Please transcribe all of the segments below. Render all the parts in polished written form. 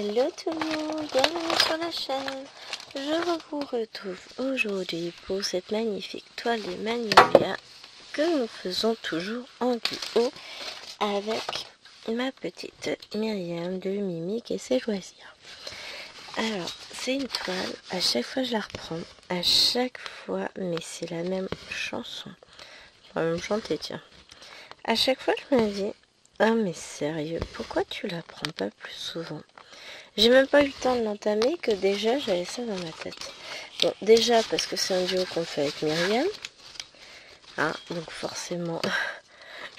Hello tout le monde, bienvenue sur la chaîne. Je vous retrouve aujourd'hui pour cette magnifique toile de Magnolia que nous faisons toujours en duo avec ma petite Myriam de Mimique et ses loisirs. Alors, c'est une toile, à chaque fois je la reprends, à chaque fois, mais c'est la même chanson. Je vais même chanter, tiens. À chaque fois je me dis, ah mais sérieux, pourquoi tu la prends pas plus souvent? J'ai même pas eu le temps de l'entamer que déjà j'avais ça dans ma tête. Bon, déjà parce que c'est un duo qu'on fait avec Myriam. Hein, donc forcément,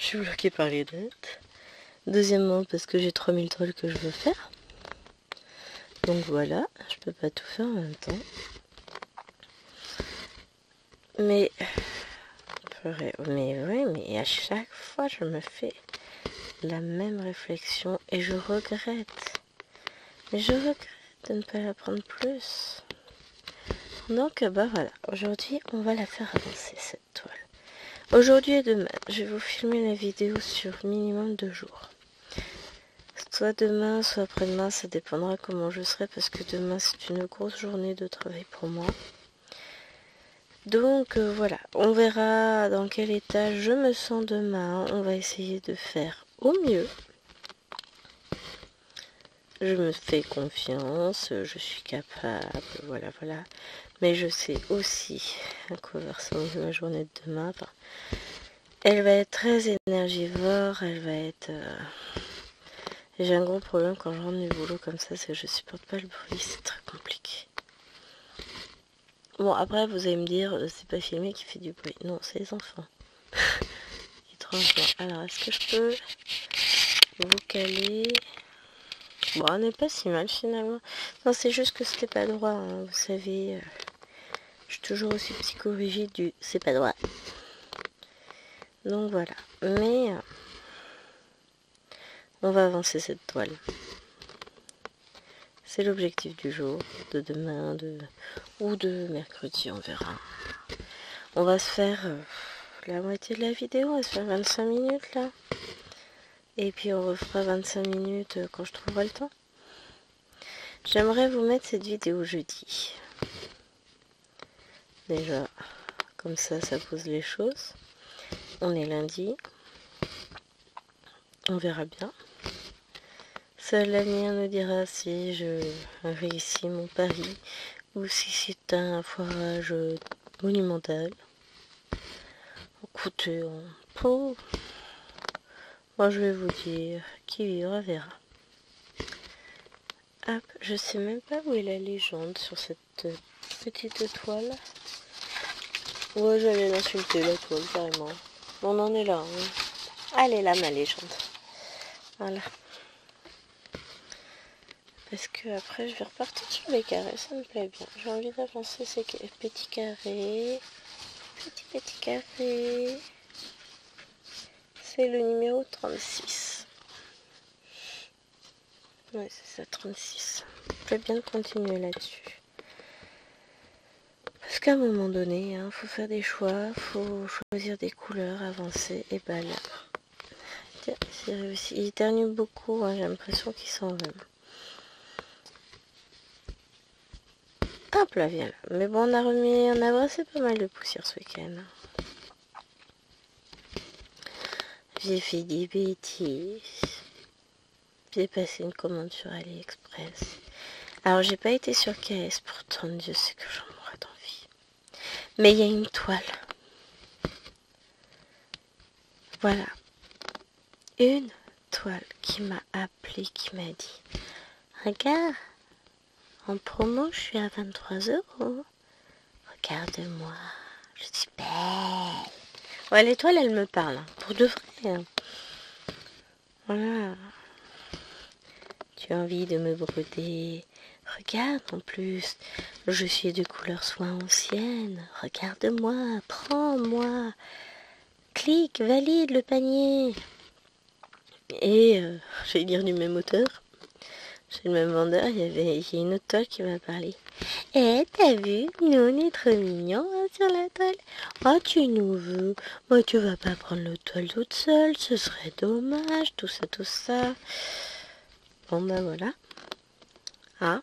je suis bloquée par les dettes. Deuxièmement, parce que j'ai 3000 trolls que je veux faire. Donc voilà, je peux pas tout faire en même temps. Mais oui, à chaque fois je me fais la même réflexion et je regrette. Mais je regrette de ne pas la prendre plus. Donc bah voilà, aujourd'hui on va la faire avancer cette toile. Aujourd'hui et demain, je vais vous filmer la vidéo sur minimum 2 jours. Soit demain, soit après-demain, ça dépendra comment je serai parce que demain c'est une grosse journée de travail pour moi. Donc voilà, on verra dans quel état je me sens demain. On va essayer de faire au mieux. Je me fais confiance, je suis capable, voilà. Mais je sais aussi à quoi va ressembler ma journée de demain. Enfin, elle va être très énergivore, elle va être... J'ai un gros problème quand je rentre du boulot comme ça, c'est que je supporte pas le bruit, c'est très compliqué. Bon, après, vous allez me dire, c'est pas filmé qui fait du bruit. Non, c'est les enfants. Étrangement. Alors, est-ce que je peux vous caler? Bon, on n'est pas si mal finalement. Non, c'est juste que c'était pas droit, hein. Vous savez, je suis toujours aussi psychorigide du c'est pas droit. Donc voilà. Mais on va avancer cette toile. C'est l'objectif du jour, de demain, ou de mercredi, on verra. On va se faire la moitié de la vidéo, on va se faire 25 minutes là. Et puis on refera 25 minutes quand je trouverai le temps. J'aimerais vous mettre cette vidéo jeudi. Déjà, comme ça pose les choses. On est lundi. On verra bien. Seul l'avenir nous dira si je réussis mon pari ou si c'est un foirage monumental. Écoutez, moi je vais vous dire, qui vivra verra. Hop, je sais même pas où est la légende sur cette petite toile. Ouais, j'allais l'insulter la toile carrément. On en est là. Hein. Elle est là ma légende. Voilà. Parce que après je vais repartir sur les carrés, ça me plaît bien. J'ai envie d'avancer ces petits carrés. Petit carré. C'est le numéro 36. Ouais, c'est ça, 36. Je vais bien continuer là-dessus. Parce qu'à un moment donné, hein, faut faire des choix, faut choisir des couleurs, avancer, et bah là. Tiens, c'est réussi. Il éternue beaucoup, hein, j'ai l'impression qu'il s'en va. Hop là, viens là. Mais bon, on a brassé pas mal de poussière ce week-end. J'ai fait des bêtises. J'ai passé une commande sur AliExpress. Alors, j'ai pas été sur KS, pourtant, Dieu sait que j'en mourrais d'envie. Mais il y a une toile. Voilà. Une toile qui m'a appelé, qui m'a dit « Regarde, en promo, je suis à 23 €. Regarde-moi. » Je suis belle. Ouais, l'étoile, elle me parle. Hein, pour de vrai. Hein. Voilà. Tu as envie de me broder. Regarde, en plus, je suis de couleur soie ancienne. Regarde-moi, prends-moi. Clique, valide le panier. Et, j'allais dire du même auteur. Chez le même vendeur, il y a une autre toile qui m'a parlé. Eh, t'as vu, nous on est trop mignons hein, sur la toile. Oh, tu nous veux. Moi, tu vas pas prendre la toile toute seule, ce serait dommage, tout ça. Bon, ben voilà. Hein?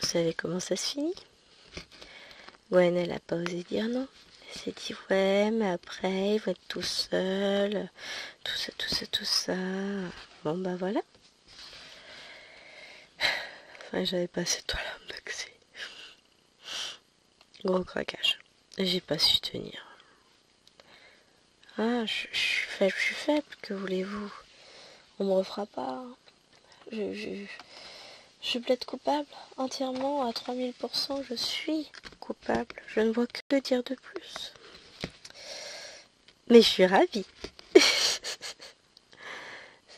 Vous savez comment ça se finit? Gwen, elle a pas osé dire non. Elle s'est dit, ouais, mais après, ils vont être tout seuls. Tout ça, tout ça, tout ça. Bon, bah voilà. Enfin, j'avais pas cette toile à d'accès. Gros craquage. J'ai pas su tenir. Ah, je suis faible, que voulez-vous? On me refera pas. Je plaide coupable entièrement à 3000%. Je suis coupable. Je ne vois que dire de plus. Mais je suis ravie. C'est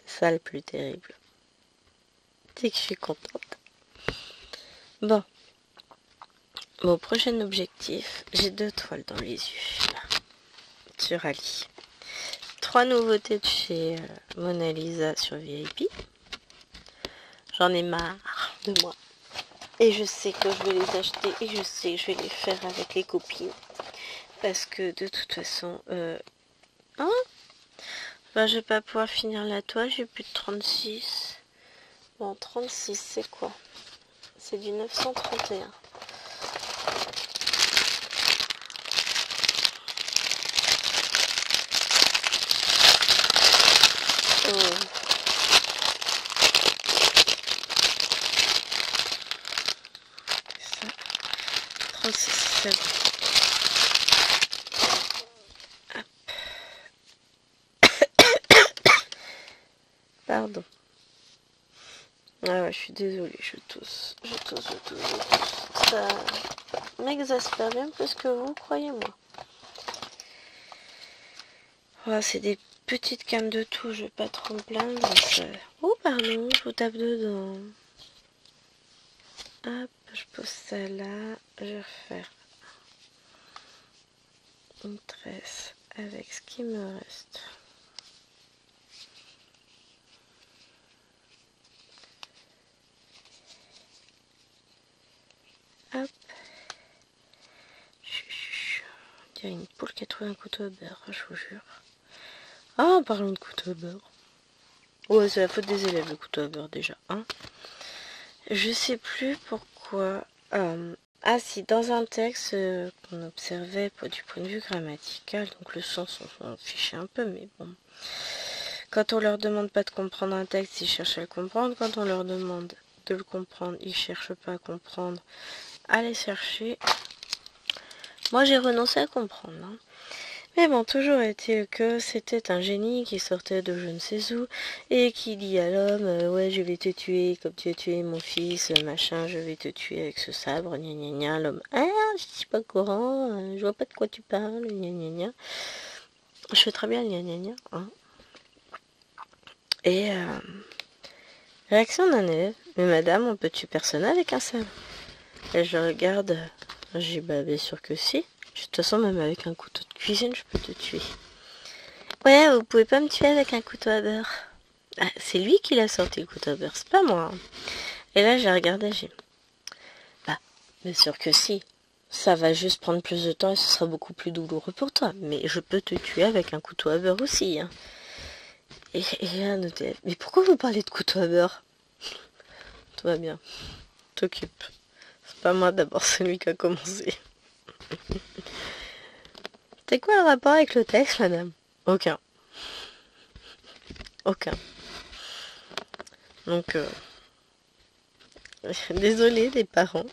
ça le plus terrible. C'est que je suis contente. Bon. Mon prochain objectif, j'ai 2 toiles dans les yeux. Là, sur Ali. 3 nouveautés de chez Mona Lisa sur VIP. J'en ai marre de moi. Et je sais que je vais les acheter et je sais que je vais les faire avec les copines. Parce que de toute façon, hein, bah, je vais pas pouvoir finir la toile, j'ai plus de 36. Bon, 36, c'est quoi? C'est du 931. Oh. Ça, 36, c'est bon. Pardon. Ah ouais, je suis désolée, je tousse. Ça m'exaspère bien plus que vous, croyez-moi. Oh, c'est des petites cannes de tout, je vais pas trop me plaindre. Oh, pardon, je vous tape dedans. Hop, je pose ça là. Je vais refaire une tresse avec ce qui me reste. Hop. On dirait une poule qui a trouvé un couteau à beurre, je vous jure. Ah, en parlant de couteau à beurre. Ouais, c'est la faute des élèves, le couteau à beurre, déjà. Hein, je sais plus pourquoi. Ah si, dans un texte qu'on observait du point de vue grammatical, donc le sens, on s'en fichait un peu, mais bon. Quand on leur demande pas de comprendre un texte, ils cherchent à le comprendre. Quand on leur demande de le comprendre, ils cherchent pas à comprendre. Allez chercher. Moi, j'ai renoncé à comprendre. Hein. Mais bon, toujours est-il que c'était un génie qui sortait de je ne sais où et qui dit à l'homme ouais, je vais te tuer comme tu as tué mon fils, machin, je vais te tuer avec ce sabre, gna gna gna. L'homme, ah, je suis pas au courant, je vois pas de quoi tu parles, gna gna gna. Je fais très bien gna gna gna. Hein. Et réaction d'un élève, mais madame, on peut tuer personne avec un sabre. Et je regarde, j'ai bah bien sûr que si. De toute façon, même avec un couteau de cuisine, je peux te tuer. Ouais, vous pouvez pas me tuer avec un couteau à beurre. Ah, c'est lui qui l'a sorti le couteau à beurre, c'est pas moi. Et là, j'ai regardé, j'ai... Bah, bien sûr que si. Ça va juste prendre plus de temps et ce sera beaucoup plus douloureux pour toi. Mais je peux te tuer avec un couteau à beurre aussi. Hein. Et un autre élève, mais pourquoi vous parlez de couteau à beurre? Tout va bien. T'occupe. C'est pas moi d'abord, c'est lui qui a commencé. C'est quoi le rapport avec le texte, madame? Aucun. Aucun. Donc, désolé les parents.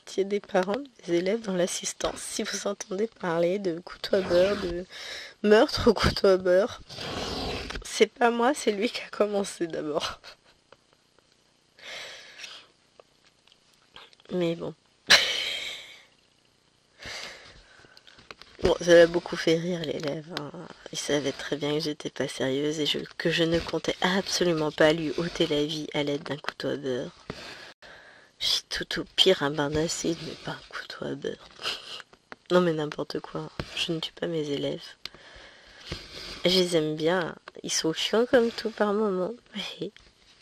S'il y a des parents, des élèves dans l'assistance, si vous entendez parler de couteau à beurre, de meurtre au couteau à beurre, c'est pas moi, c'est lui qui a commencé d'abord. Mais bon. Bon, ça l'a beaucoup fait rire l'élève. Hein. Il savait très bien que j'étais pas sérieuse et que je ne comptais absolument pas lui ôter la vie à l'aide d'un couteau à beurre. J'ai tout au pire un bain d'acide, mais pas un couteau à beurre. Non mais n'importe quoi. Je ne tue pas mes élèves. Je les aime bien. Ils sont chiants comme tout par moment. Mais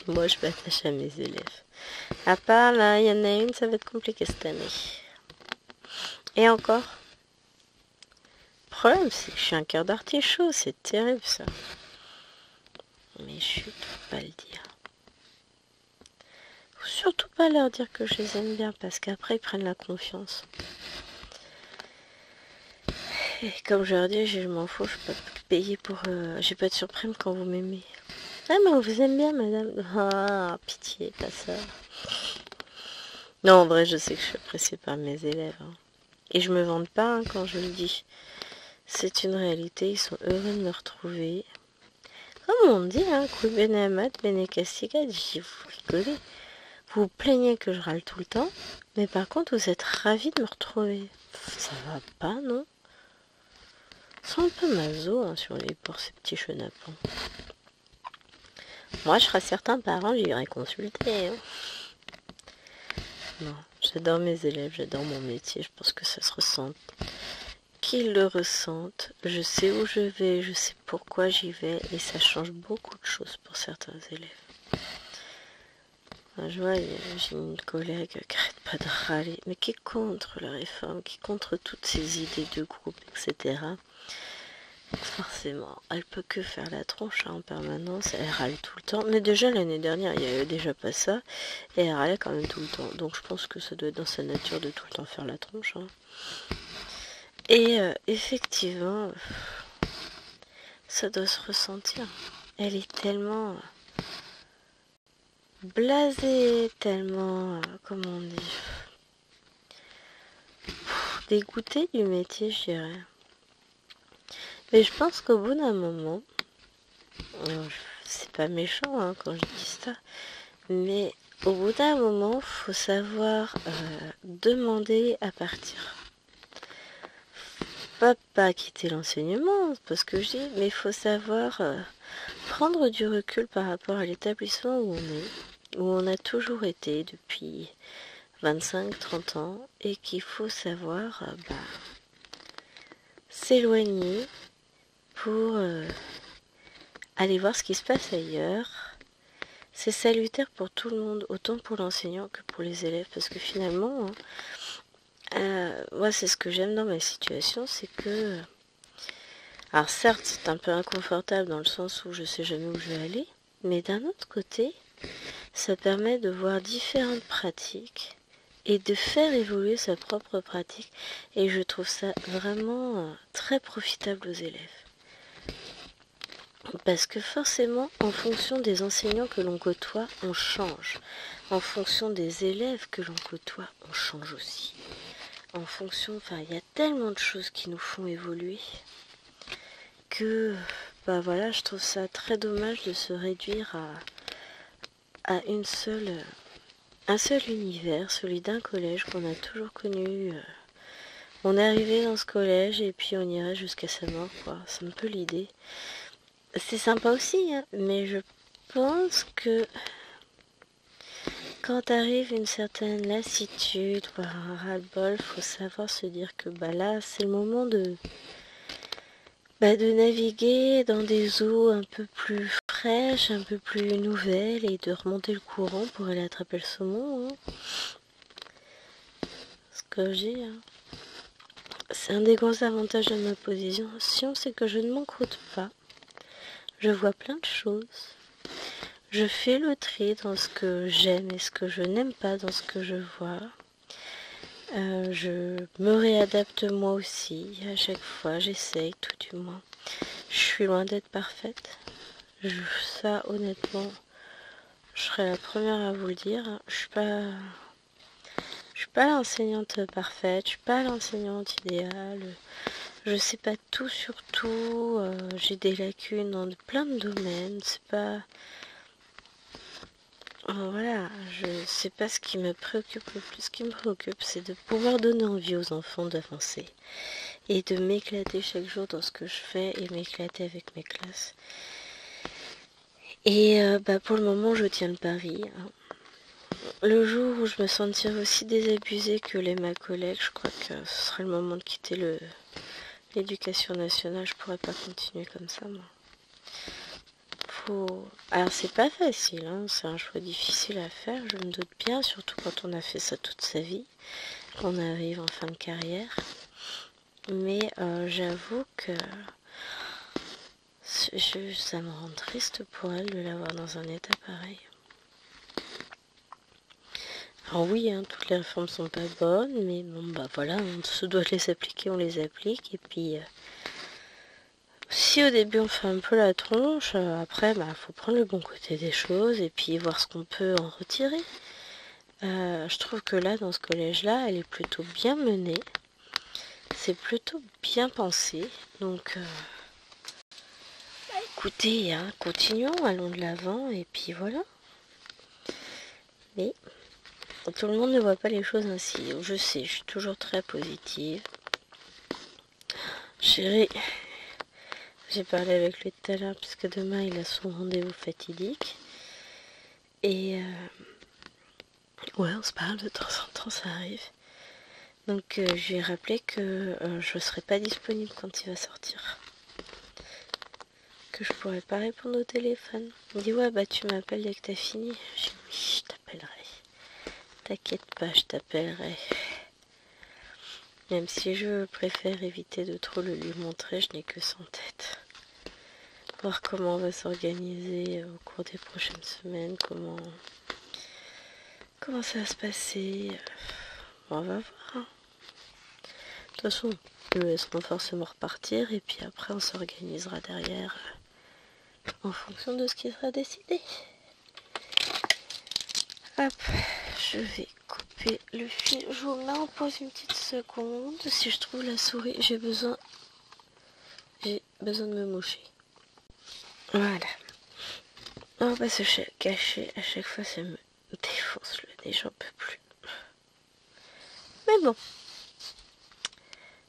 moi, je m'attache à mes élèves. À part là, il y en a une, ça va être compliqué cette année. Et encore. Le problème, c'est que je suis un cœur d'artichaut. C'est terrible ça. Mais chut, faut pas le dire. Faut surtout pas leur dire que je les aime bien parce qu'après ils prennent la confiance. Et comme je leur dis, je m'en fous, je peux pas payer pour... j'ai pas de surprime quand vous m'aimez. Ah mais on vous aime bien madame. Ah pitié, pas ça. Non en vrai je sais que je suis appréciée par mes élèves. Hein. Et je me vante pas hein, quand je le dis. C'est une réalité, ils sont heureux de me retrouver. Comme on dit, hein, cui bene amat, bene castigat, vous rigolez. Vous vous plaignez que je râle tout le temps, mais par contre vous êtes ravis de me retrouver. Ça va pas, non? Ils sont un peu maso hein, sur les pour ces petits chenapons. Moi, je serais certains parents, j'irais consulter. Hein. Non, j'adore mes élèves, j'adore mon métier, je pense que ça se ressent. Qu'ils le ressentent, je sais où je vais, je sais pourquoi j'y vais, et ça change beaucoup de choses pour certains élèves. Je vois, j'ai une collègue qui arrête pas de râler, mais qui est contre la réforme, qui est contre toutes ces idées de groupe, etc. Forcément, elle peut que faire la tronche hein, en permanence, elle râle tout le temps. Mais déjà l'année dernière, il n'y avait déjà pas ça, et elle râlait quand même tout le temps. Donc je pense que ça doit être dans sa nature de tout le temps faire la tronche. Hein. Et effectivement, ça doit se ressentir. Elle est tellement blasée, tellement, comment on dit, dégoûtée du métier, je dirais. Mais je pense qu'au bout d'un moment, c'est pas méchant hein, quand je dis ça, mais au bout d'un moment, faut savoir demander à partir. Pas quitter l'enseignement, c'est pas ce que je dis, mais il faut savoir prendre du recul par rapport à l'établissement où on est, où on a toujours été depuis 25-30 ans, et qu'il faut savoir s'éloigner pour aller voir ce qui se passe ailleurs. C'est salutaire pour tout le monde, autant pour l'enseignant que pour les élèves, parce que finalement, moi c'est ce que j'aime dans ma situation, c'est que... Alors certes, c'est un peu inconfortable dans le sens où je sais jamais où je vais aller, mais d'un autre côté, ça permet de voir différentes pratiques et de faire évoluer sa propre pratique, et je trouve ça vraiment très profitable aux élèves. Parce que forcément, en fonction des enseignants que l'on côtoie, on change. En fonction des élèves que l'on côtoie, on change aussi. En fonction, enfin, il y a tellement de choses qui nous font évoluer que, voilà, je trouve ça très dommage de se réduire à un seul univers, celui d'un collège qu'on a toujours connu. On est arrivé dans ce collège et puis on irait jusqu'à sa mort, quoi. C'est un peu l'idée. C'est sympa aussi, hein, mais je pense que quand arrive une certaine lassitude, voire un ras-le-bol, faut savoir se dire que là, c'est le moment de naviguer dans des eaux un peu plus fraîches, un peu plus nouvelles, et de remonter le courant pour aller attraper le saumon. Hein. Ce que j'ai, hein. C'est un des grands avantages de ma position, c'est que je ne m'encroute pas. Je vois plein de choses. Je fais le tri dans ce que j'aime et ce que je n'aime pas dans ce que je vois. Je me réadapte moi aussi. À chaque fois, j'essaye tout du moins. Je suis loin d'être parfaite. Ça, honnêtement, je serais la première à vous le dire. Je suis pas l'enseignante parfaite. Je suis pas l'enseignante idéale. Je sais pas tout sur tout. J'ai des lacunes dans plein de domaines. C'est pas... Voilà, je sais pas ce qui me préoccupe le plus. Ce qui me préoccupe, c'est de pouvoir donner envie aux enfants d'avancer et de m'éclater chaque jour dans ce que je fais et m'éclater avec mes classes. Et pour le moment, je tiens le pari. Hein. Le jour où je me sentirai aussi désabusée que l'est ma collègue, je crois que ce sera le moment de quitter l'éducation nationale. Je pourrais pas continuer comme ça, moi. Alors c'est pas facile, hein, c'est un choix difficile à faire, je me doute bien, surtout quand on a fait ça toute sa vie, qu'on arrive en fin de carrière. Mais j'avoue que ça me rend triste pour elle de l'avoir dans un état pareil. Alors oui, hein, toutes les réformes sont pas bonnes, mais bon bah voilà, on se doit les appliquer, on les applique, et puis si au début on fait un peu la tronche, après bah faut prendre le bon côté des choses et puis voir ce qu'on peut en retirer. Je trouve que là, dans ce collège-là, elle est plutôt bien menée. C'est plutôt bien pensé. Donc, écoutez, hein, continuons, allons de l'avant, et puis voilà. Mais tout le monde ne voit pas les choses ainsi. Je sais, je suis toujours très positive. Chérie, j'ai parlé avec lui tout à l'heure, puisque demain, il a son rendez-vous fatidique. Et ouais, on se parle de temps en temps, ça arrive. Donc, je lui ai rappelé que je ne serai pas disponible quand il va sortir. Que je pourrais pas répondre au téléphone. Il me dit ouais bah tu m'appelles dès que t'as fini. Je dis oui, je t'appellerai. T'inquiète pas, je t'appellerai. Même si je préfère éviter de trop le lui montrer, je n'ai que ça en tête. Voir comment on va s'organiser au cours des prochaines semaines, comment ça va se passer. Bon, on va voir. Hein. De toute façon, nous laisserons forcément repartir et puis après on s'organisera derrière en fonction de ce qui sera décidé. Hop, je vais couper le fil. Je vous mets en pause une petite seconde. Si je trouve la souris, j'ai besoin de me moucher. Voilà. On va pas se cacher. À chaque fois, ça me défonce le nez. J'en peux plus. Mais bon.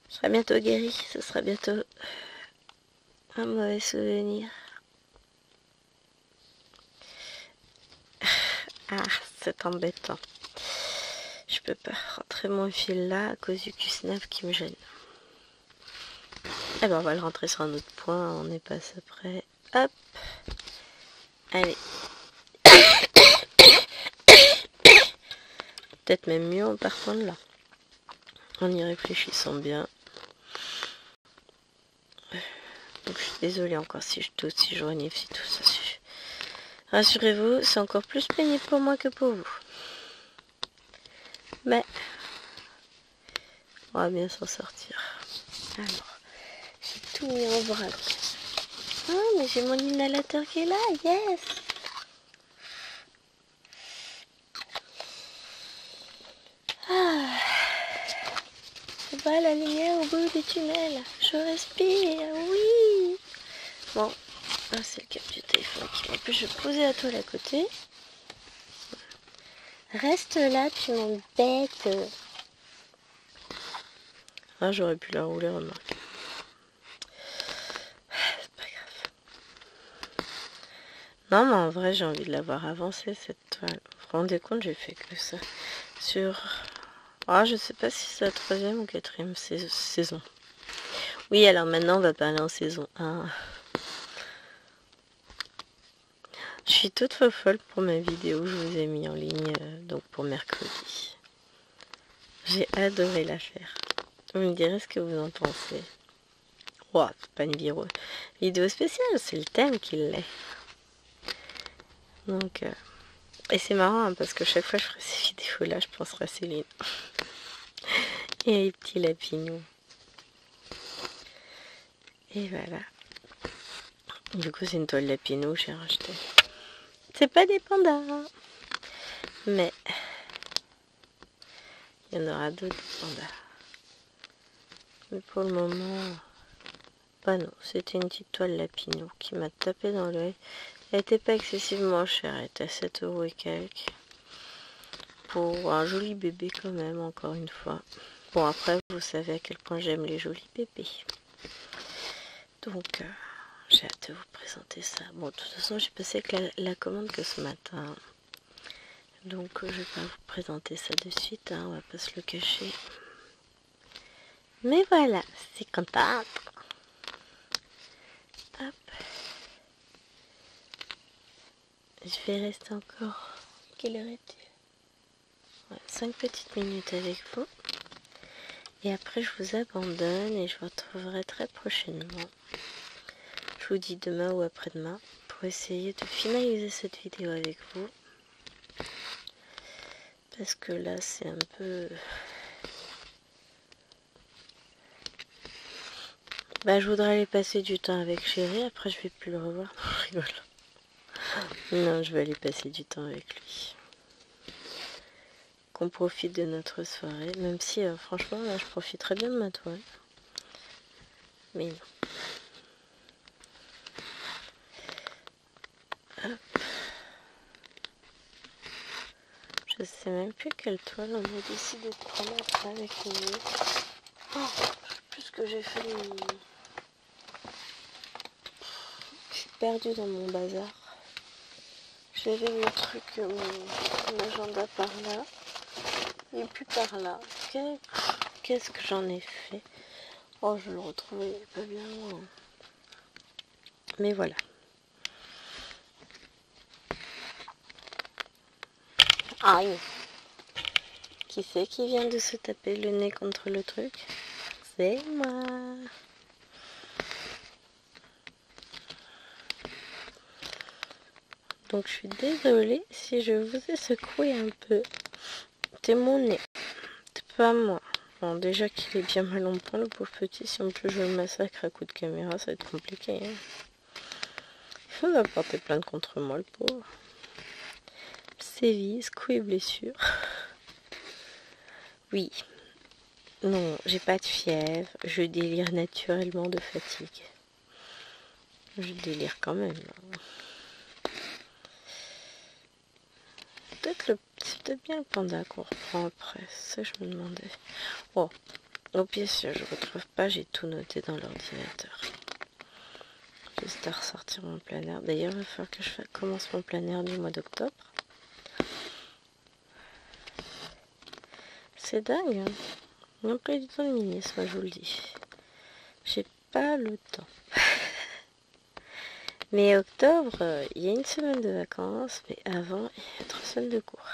Je serai bientôt guérie. Ce sera bientôt un mauvais souvenir. Ah, c'est embêtant. Je peux pas rentrer mon fil là à cause du Q-Snap qui me gêne. Eh ben on va le rentrer sur un autre point, on est pas prêt. Hop. Allez. Peut-être même mieux en partant de là. En y réfléchissant bien. Donc je suis désolée encore si je tousse, si je renifle, si tout ça suffit. Rassurez-vous, c'est encore plus pénible pour moi que pour vous. Mais on va bien s'en sortir. Alors, j'ai tout mis en vrac. Ah, mais j'ai mon inhalateur qui est là, yes! Ah, je vois la lumière au bout du tunnel. Je respire, oui! Bon, là c'est le câble du téléphone qui m'empêche de poser la toile à côté. Reste là, tu m'embêtes. Ah, j'aurais pu la rouler, remarque. C'est pas grave. Non, mais en vrai, j'ai envie de l'avoir avancée, cette toile. Vous vous rendez compte, j'ai fait que ça. Sur... Ah, je sais pas si c'est la 3e ou 4e saison. Oui, alors maintenant, on va parler en saison 1. Je suis toute folle pour ma vidéo que je vous ai mis en ligne, donc pour mercredi. J'ai adoré la faire. Vous me direz ce que vous en pensez. Oh, c'est pas une vidéo spéciale, c'est le thème qui l'est. Donc, et c'est marrant hein, parce que chaque fois que je ferai ces vidéos-là, je penserai à Céline. Et les petits lapinous. Et voilà. Du coup, c'est une toile lapinou que j'ai racheté. C'est pas des pandas. Mais il y en aura d'autres pandas. Mais pour le moment, bah non, c'était une petite toile lapinou qui m'a tapé dans l'œil. Elle était pas excessivement chère, elle était à 7 € et quelques. Pour un joli bébé quand même, encore une fois. Bon après, vous savez à quel point j'aime les jolis bébés. Donc, j'ai hâte de vous présenter ça. Bon, de toute façon, j'ai passé avec la commande que ce matin. Donc, je vais pas vous présenter ça de suite, hein, on va pas se le cacher. Mais voilà, c'est contente. Hop. Je vais rester encore. Quelle heure est-il? Ouais, 5 petites minutes avec vous. Et après, je vous abandonne et je vous retrouverai très prochainement. Je vous dis demain ou après-demain pour essayer de finaliser cette vidéo avec vous. Parce que là, c'est un peu... Bah, je voudrais aller passer du temps avec Chéri, après je vais plus le revoir. Je rigole. Non, je vais aller passer du temps avec lui. Qu'on profite de notre soirée, même si franchement, là, je profiterai bien de ma toile. Mais non. Hop. Je sais même plus quelle toile on a décidé de prendre après avec nous. Oh, je sais plus ce que j'ai fait. Je suis perdue dans mon bazar. J'avais mon truc, mon agenda par là. Et puis par là. Qu'est-ce que j'en ai fait? Oh, je le retrouvais pas bien loin. Mais voilà. Aïe. Qui c'est qui vient de se taper le nez contre le truc? C'est moi. Donc je suis désolée si je vous ai secoué un peu. C'est mon nez. C'est pas moi. Bon, déjà qu'il est bien mal en point, le pauvre petit. Si en plus je le massacre à coups de caméra, ça va être compliqué. Hein. Il va porter plainte contre moi, le pauvre. Sévices, coups et blessures. Oui. Non, j'ai pas de fièvre. Je délire naturellement de fatigue. Je délire quand même. C'est peut-être bien le panda qu'on reprend après. C'est ça que je me demandais. Oh, au pire, si je retrouve pas, j'ai tout noté dans l'ordinateur. Juste à ressortir mon planeur. D'ailleurs, il va falloir que je commence mon planeur du mois d'octobre. C'est dingue, hein. Même pas eu du temps de ministre, moi je vous le dis. J'ai pas le temps. Mais octobre, il y a une semaine de vacances, mais avant, il y a 3 semaines de cours.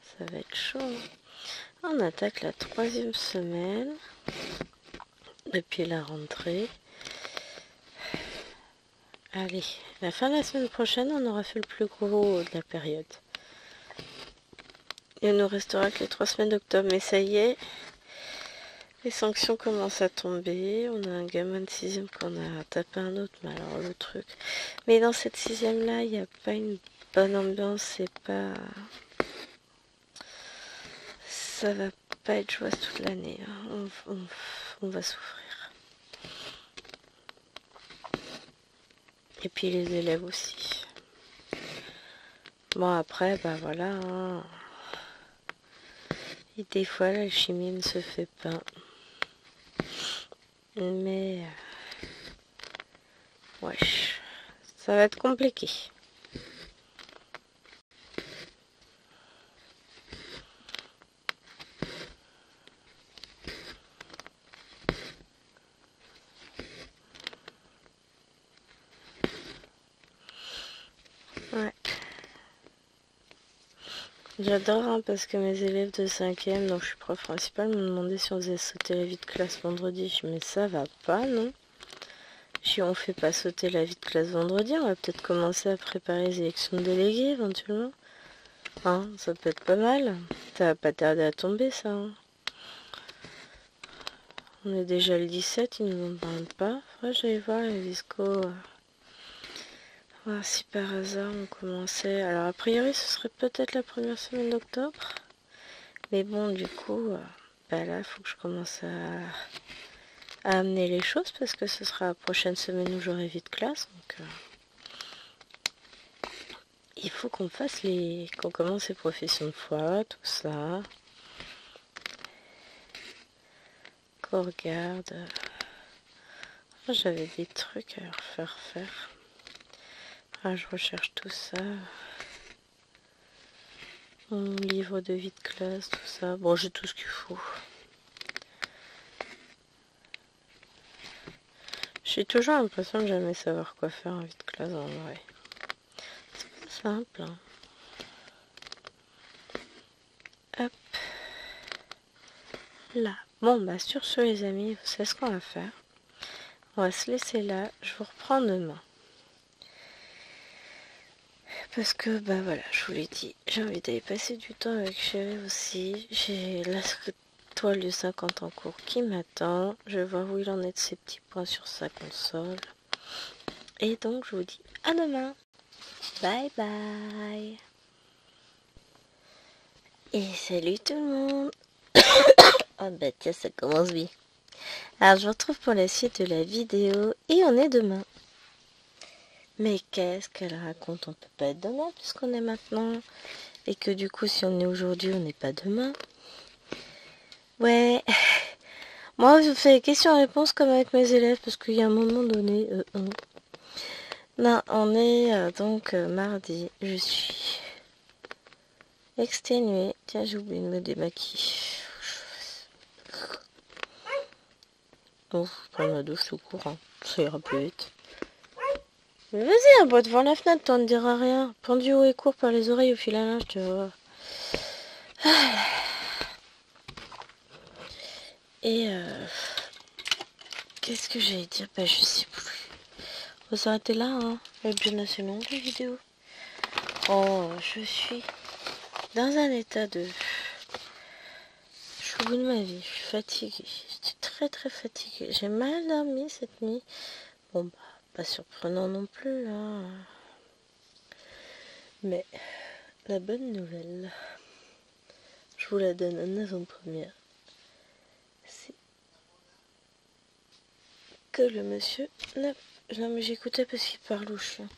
Ça va être chaud. Hein. On attaque la 3e semaine depuis la rentrée. Allez, la fin de la semaine prochaine, on aura fait le plus gros de la période. Il ne nous restera que les 3 semaines d'octobre, mais ça y est, les sanctions commencent à tomber. On a un gamin de 6e qu'on a tapé un autre, mais alors le truc. Mais dans cette 6e là, il n'y a pas une bonne ambiance, c'est pas... Ça va pas être joyeux toute l'année, hein. On va souffrir. Et puis les élèves aussi. Bon après, bah voilà, hein. Et des fois l'alchimie ne se fait pas. Mais... wesh, ça va être compliqué. Ouais. J'adore hein, parce que mes élèves de 5e, donc je suis prof principale, m'ont demandé si on faisait sauter la vie de classe vendredi. Je dis mais ça va pas, non? Si on fait pas sauter la vie de classe vendredi, on va peut-être commencer à préparer les élections de délégués éventuellement. Hein, ça peut être pas mal. Ça va pas tarder à tomber ça. Hein. On est déjà le 17, ils nous en parlent pas. Faudrait que j'aille voir les viscos. Voir si par hasard on commençait. Alors a priori ce serait peut-être la première semaine d'octobre. Mais bon du coup, bah là il faut que je commence à amener les choses parce que ce sera la prochaine semaine où j'aurai vie de classe. Donc il faut qu'on fasse qu'on commence les professions de foi, tout ça. Qu'on regarde. J'avais des trucs à refaire faire. Ah, je recherche tout ça. Mon livre de vie de classe, tout ça. Bon, j'ai tout ce qu'il faut. J'ai toujours l'impression de jamais savoir quoi faire en vie de classe en vrai. C'est pas simple. Hein. Hop. Là. Bon, bah sur ce les amis, vous savez ce qu'on va faire. On va se laisser là. Je vous reprends demain. parce que bah voilà, je vous l'ai dit, j'ai envie d'aller passer du temps avec chérie aussi. J'ai la toile de 50 en cours qui m'attend. Je vais voir où il en est de ses petits points sur sa console. Et donc je vous dis à demain. Bye bye. Et salut tout le monde. Oh bah tiens, ça commence bien. Alors je vous retrouve pour la suite de la vidéo et on est demain. Mais qu'est-ce qu'elle raconte? On peut pas être demain puisqu'on est maintenant. Et que du coup si on est aujourd'hui on n'est pas demain. Ouais. Moi je fais questions-réponses comme avec mes élèves parce qu'il y a un moment donné... Non, on est donc mardi. Je suis exténuée. Tiens, j'ai oublié de me démaquiller. Bon, je prends ma douche tout court, hein. Ça ira plus vite. Mais vas-y, un bois devant la fenêtre, t'en ne diras rien. Pendu haut et court par les oreilles au fil à linge, tu vois. Et qu'est-ce que j'allais dire? Bah, je sais plus. On va s'arrêter là, hein. Elle est bien assez longue, la vidéo. Oh, je suis dans un état de... Je suis au bout de ma vie, je suis fatiguée. J'étais très très fatiguée. J'ai mal dormi cette nuit. Bon, bah, pas surprenant non plus, hein. Mais la bonne nouvelle, je vous la donne en avant-première, c'est que le monsieur n'a... Non mais j'écoutais parce qu'il parle au chien.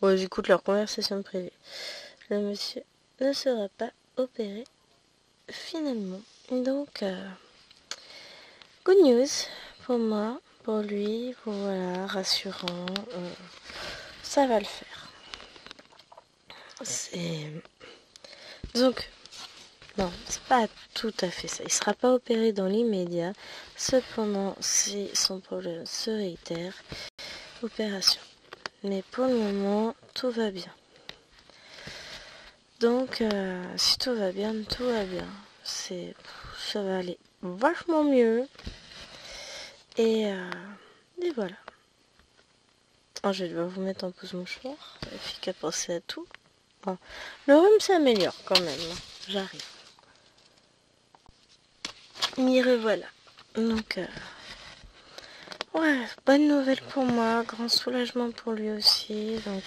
Ouais, j'écoute leur conversation privée. Le monsieur ne sera pas opéré finalement. Donc, good news pour moi, pour lui, pour voilà, rassurant. Ça va le faire. C'est... Donc, non, c'est pas tout à fait ça. Il sera pas opéré dans l'immédiat. Cependant, si son problème se réitère, opération. Mais pour le moment, tout va bien. Donc, si tout va bien, tout va bien. Ça va aller vachement mieux. Et voilà. Oh, je vais devoir vous mettre en pause mouchoir. Il faut qu'à penser à tout. Bon. Le rhume s'améliore quand même. J'arrive. M'y revoilà. Donc, ouais, bonne nouvelle pour moi. Grand soulagement pour lui aussi. Donc,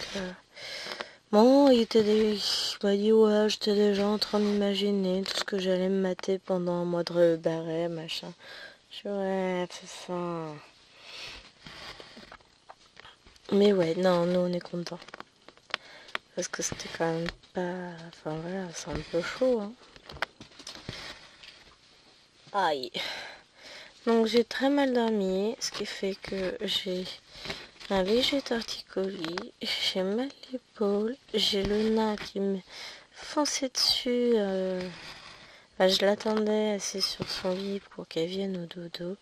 bon, il m'a dit, ouais, j'étais déjà en train d'imaginer tout ce que j'allais me mater pendant un mois d'arrêt, machin. Je suis, ouais, c'est ça. Mais ouais, non, nous on est contents. Parce que c'était quand même pas... Enfin voilà, c'est un peu chaud, hein. Aïe. Donc j'ai très mal dormi, ce qui fait que j'ai un léger torticolis, j'ai mal l'épaule, j'ai le nain qui me fonçait dessus. Je l'attendais assis sur son lit pour qu'elle vienne au dodo.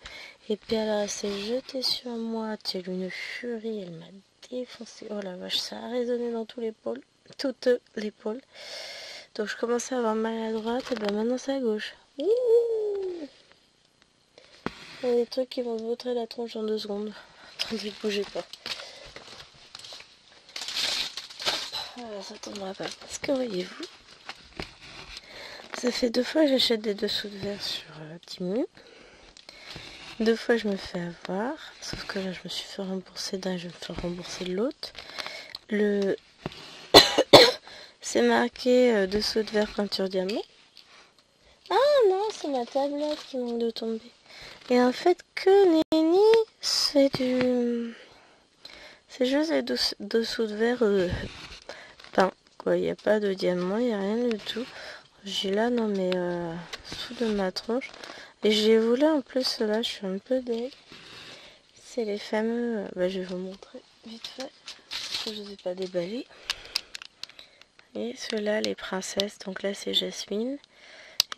Et puis elle s'est jetée sur moi, telle une furie, elle m'a défoncé. Oh la vache, ça a résonné dans toute l'épaule. Donc je commençais à avoir mal à droite, et ben maintenant c'est à gauche. Ouh, il y a des trucs qui vont se vautrer la tronche en 2 secondes. Attendez, bougez pas. Voilà, ça tombera pas. Parce que voyez-vous, ça fait 2 fois que j'achète des dessous de verre sur Timu. 2 fois je me fais avoir, sauf que là je me suis fait rembourser d'un, je vais me faire rembourser de l'autre. C'est marqué dessous de verre peinture diamant. Ah non, c'est ma tablette qui manque de tomber. Et en fait que nenni, c'est juste des dessous de verre peint. Quoi, il n'y a pas de diamant, il n'y a rien du tout. J'ai là dans mes sous de ma tronche. Et j'ai voulu en plus, là je suis un peu deg. C'est les fameux... je vais vous montrer vite fait. Parce que je ne les ai pas déballés. Et ceux-là, les princesses. Donc là c'est Jasmine.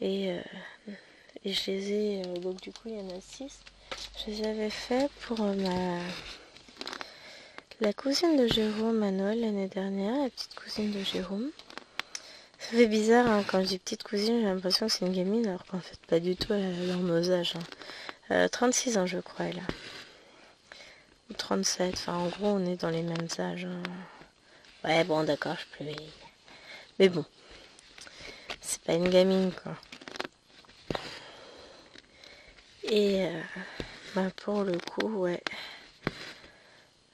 Et je les ai... donc du coup il y en a 6. Je les avais fait pour la cousine de Jérôme à Noël l'année dernière. La petite cousine de Jérôme. Ça fait bizarre, hein, quand je dis petite cousine, j'ai l'impression que c'est une gamine, alors qu'en fait pas du tout, elle a leur nos âges. Hein. 36 ans je crois elle a. Ou 37, enfin en gros on est dans les mêmes âges. Hein. Ouais, bon, d'accord, je peux. Mais bon, c'est pas une gamine, quoi. Et bah, pour le coup, ouais.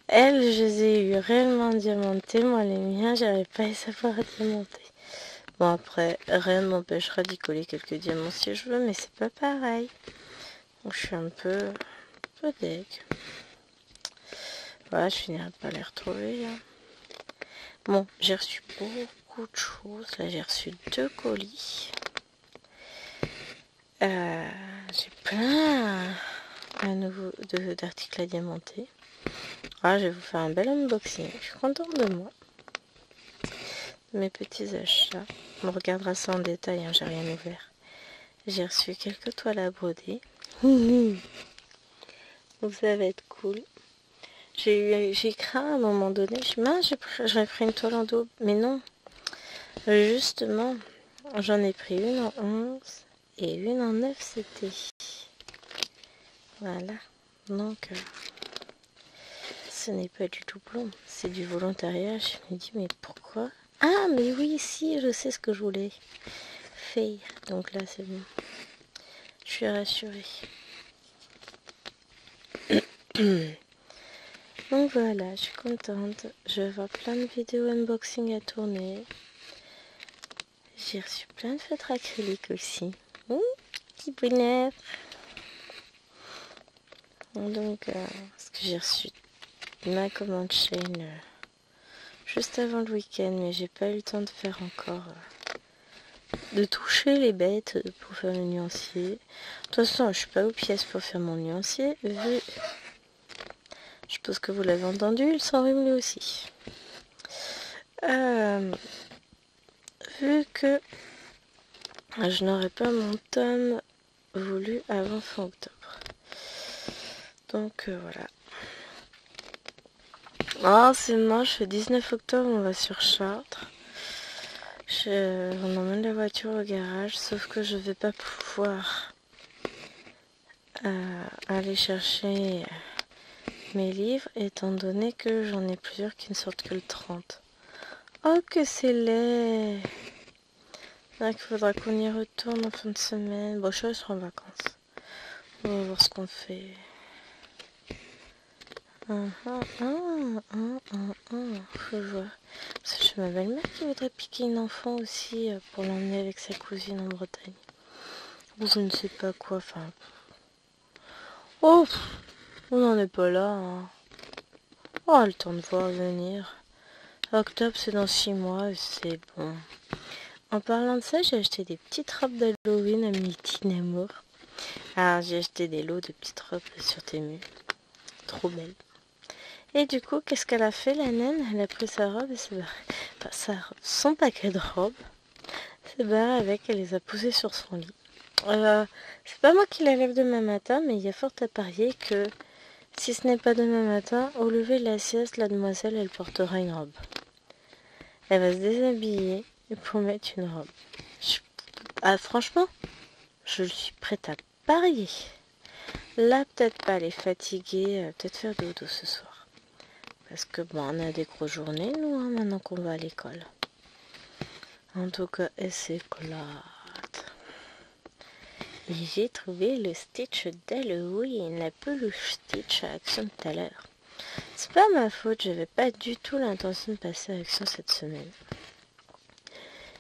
Elles, je les ai eu réellement diamantés. Moi, les miens, j'arrive pas à les savoir diamanter. Bon, après, rien ne m'empêchera d'y coller quelques diamants si je veux, mais c'est pas pareil. Donc, je suis un peu deg. Voilà, je finirai pas les retrouver. Hein. Bon, j'ai reçu beaucoup de choses. Là, j'ai reçu 2 colis. J'ai plein à nouveau d'articles à diamanter. Ah, je vais vous faire un bel unboxing. Je suis contente de moi. Mes petits achats. On regardera ça en détail, hein, j'ai rien ouvert. J'ai reçu quelques toiles à broder. Donc ça va être cool. J'ai craint à un moment donné. Je me suis dit, j'aurais pris une toile en double. Mais non. Justement, j'en ai pris une en 11 et une en 9 c'était. Voilà. Donc, ce n'est pas du tout plomb. C'est du volontariat. Je me dis, mais pourquoi? Ah, mais oui, si, je sais ce que je voulais faire. Donc là, c'est bon. Je suis rassurée. Donc voilà, je suis contente. Je vais avoir plein de vidéos unboxing à tourner. J'ai reçu plein de feutres acryliques aussi. Petit bonheur. Donc, parce que j'ai reçu ma commande chaîne juste avant le week-end, mais j'ai pas eu le temps de faire encore... de toucher les bêtes pour faire le nuancier. De toute façon, je suis pas aux pièces pour faire mon nuancier, vu... Je pense que vous l'avez entendu, il s'enrhume lui aussi. Vu que je n'aurai pas mon tome voulu avant fin octobre. Donc voilà. Ah, c'est moche, le 19 octobre, on va sur Chartres. On emmène la voiture au garage, sauf que je vais pas pouvoir aller chercher mes livres, étant donné que j'en ai plusieurs qui ne sortent que le 30. Oh, que c'est laid! Il faudra qu'on y retourne en fin de semaine. Bon, je serai en vacances. On va voir ce qu'on fait. Faut que je vois. Parce que j'ai ma belle-mère qui voudrait piquer une enfant aussi pour l'emmener avec sa cousine en Bretagne. Ou je ne sais pas quoi. Enfin. Oh, on n'en est pas là. Hein. Oh, le temps de voir venir. Octobre, c'est dans 6 mois. C'est bon. En parlant de ça, j'ai acheté des petites robes d'Halloween à Mitine Amour. Alors, j'ai acheté des lots de petites robes sur Temu. Trop belles. Et du coup, qu'est-ce qu'elle a fait, la naine? Elle a pris sa robe et s'est barrée. Enfin, son paquet de robes. S'est barrée avec, elle les a posées sur son lit. C'est pas moi qui la lève demain matin, mais il y a fort à parier que si ce n'est pas demain matin, au lever de la sieste, la demoiselle, elle portera une robe. Elle va se déshabiller pour mettre une robe. Franchement, je suis prête à parier. Là, peut-être pas, elle est fatiguée, peut-être faire dodo ce soir. Parce que bon, on a des grosses journées, nous, hein, maintenant qu'on va à l'école. En tout cas, elle s'éclate. Et j'ai trouvé le Stitch d'Halloween, la peluche Stitch à Action tout à l'heure. C'est pas ma faute, j'avais pas du tout l'intention de passer à Action cette semaine.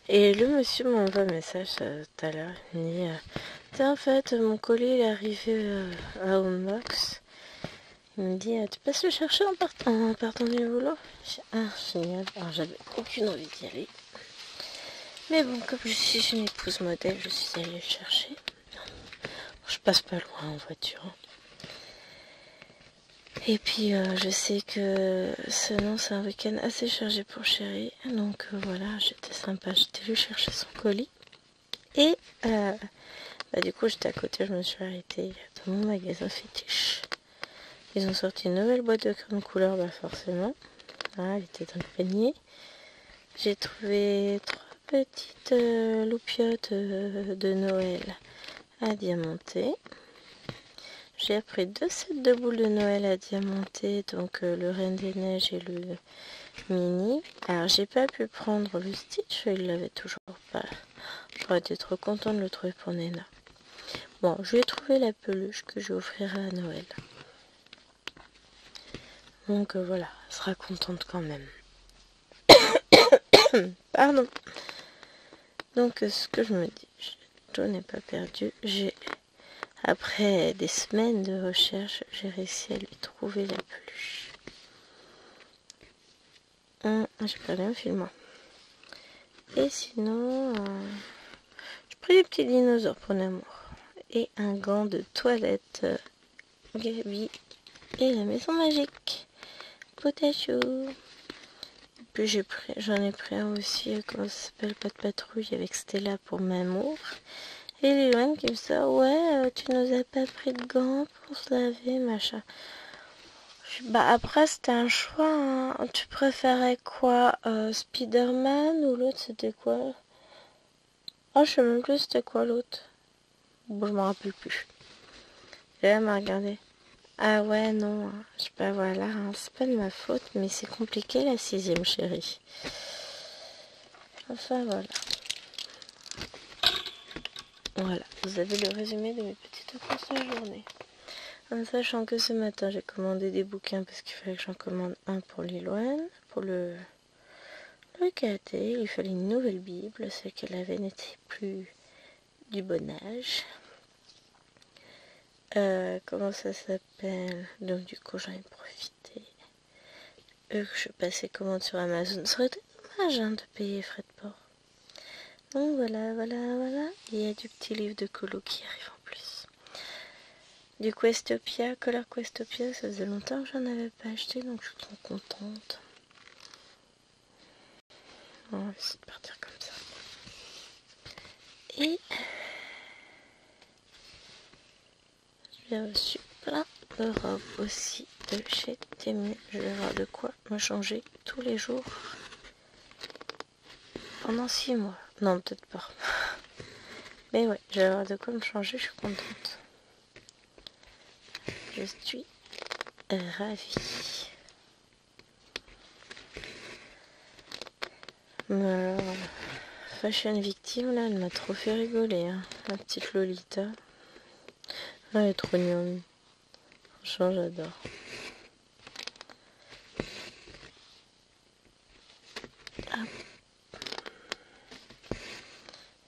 Et le monsieur m'envoie un message tout à l'heure, il me dit en fait, mon colis est arrivé à Homebox. Il me dit, tu passes le chercher en partant du boulot? Ah, génial. Alors, j'avais aucune envie d'y aller. Mais bon, comme je suis une épouse modèle, je suis allée le chercher. Je passe pas loin en voiture. Et puis, je sais que sinon, c'est un week-end assez chargé pour Chérie. Donc, voilà, j'étais sympa. J'étais allée chercher son colis. Et, du coup, j'étais à côté. Je me suis arrêtée dans mon magasin fétiche. Ils ont sorti une nouvelle boîte de crème couleur, forcément. Voilà, elle était dans le panier. J'ai trouvé 3 petites loupiottes de Noël à diamanter. J'ai pris 2 sets de boules de Noël à diamanter, donc le Reine des Neiges et mini. Alors j'ai pas pu prendre le Stitch, il l'avait toujours pas. J'aurais été trop contente de le trouver pour Nena. Bon, je lui ai trouvé la peluche que je offrirai à Noël. Donc voilà, elle sera contente quand même. Pardon. Donc ce que je me dis, je n'ai pas perdu. Après des semaines de recherche, j'ai réussi à lui trouver la peluche. J'ai perdu un film. Et sinon, j'ai pris les petits dinosaures pour l'amour. Et un gant de toilette Gabi et la maison magique. Potachou. Puis j'en ai pris un aussi, comment ça s'appelle, Pas de patrouille avec Stella pour Mamour. Et Lilouane qui me dit, ouais, tu nous as pas pris de gants pour se laver, machin. Bah après c'était un choix, hein. Tu préférais quoi, Spider-Man ou l'autre c'était quoi? Oh je sais même plus c'était quoi l'autre. Bon je me rappelle plus. Et là elle m'a regardé. Ah ouais non, hein. Je sais pas voilà, hein. C'est pas de ma faute mais c'est compliqué la 6e chérie. Enfin voilà. Voilà, vous avez le résumé de mes petites courses de journée. En sachant que ce matin j'ai commandé des bouquins parce qu'il fallait que j'en commande un pour Lilouane, pour le karaté, il fallait une nouvelle Bible, celle qu'elle avait n'était plus du bon âge. Comment ça s'appelle? Donc du coup j'en ai profité. Que je passais commande sur Amazon. Ça aurait été dommage hein, de payer frais de port. Donc voilà. Il y a du petit livre de colo qui arrive en plus. Du Questopia, Color Questopia, ça faisait longtemps que j'en avais pas acheté, donc je suis trop contente. On va essayer de partir comme ça. Et j'ai reçu plein de robes aussi de chez Temu. Je vais avoir de quoi me changer tous les jours pendant 6 mois. Non, peut-être pas. Mais ouais, je vais avoir de quoi me changer, je suis contente. Je suis ravie. Mais alors, Fashion Victime, là, elle m'a trop fait rigoler. Hein. La petite Lolita. Elle est trop mignonne. Franchement, j'adore.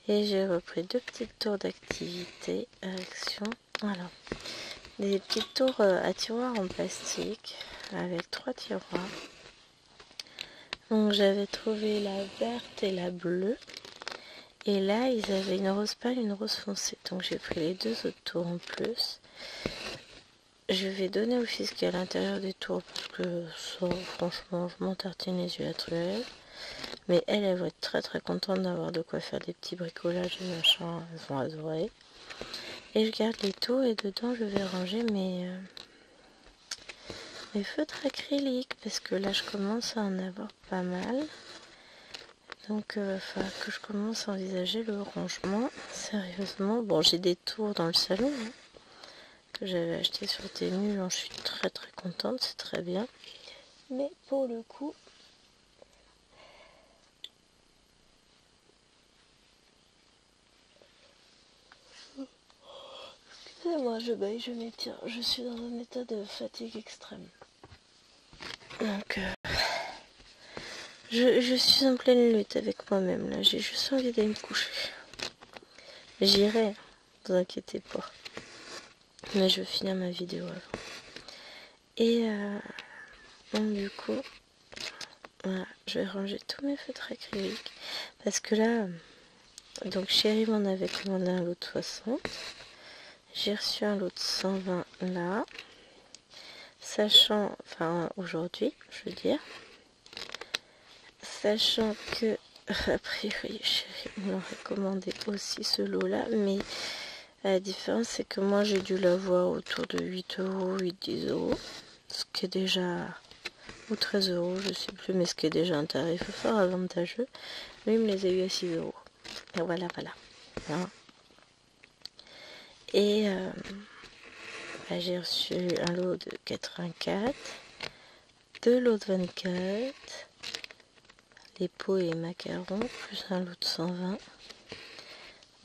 Et j'ai repris 2 petites tours d'activité à Action. Alors, des petites tours à tiroirs en plastique avec 3 tiroirs. Donc j'avais trouvé la verte et la bleue. Et là, ils avaient une rose pâle et une rose foncée. Donc j'ai pris les 2 autres tours en plus. Je vais donner au fils qui est à l'intérieur des tours parce que ça, franchement, je m'en tartine les yeux à truelle. Mais elle va être très très contente d'avoir de quoi faire des petits bricolages et machin. Elles vont adorer. Et je garde les tours et dedans je vais ranger mes feutres acryliques parce que là je commence à en avoir pas mal. Donc il va falloir que je commence à envisager le rangement. Sérieusement, bon j'ai des tours dans le salon hein, que j'avais acheté sur Temu. Je suis très très contente, c'est très bien. Mais pour le coup... Excusez-moi, je baille, je m'étire. Je suis dans un état de fatigue extrême. Donc, je suis en pleine lutte avec moi-même. Là, j'ai juste envie d'aller me coucher. J'irai, ne vous inquiétez pas. Mais je vais finir ma vidéo avant. Et donc, du coup, voilà, je vais ranger tous mes feutres acryliques. Parce que là, donc Chérie m'en avait commandé un lot de 60. J'ai reçu un lot de 120 là. Sachant, enfin aujourd'hui, je veux dire. Sachant que, a priori, Chérie m'aurait commandé aussi ce lot-là. Mais la différence, c'est que moi, j'ai dû l'avoir autour de 8 euros, 8-10 euros. Ce qui est déjà... ou 13 euros, je sais plus, mais ce qui est déjà un tarif fort avantageux. Lui, il me les a eu à 6 euros. Et voilà. Hein. Et j'ai reçu un lot de 84, 2 lots de 24, des pots et macarons, plus un lot de 120.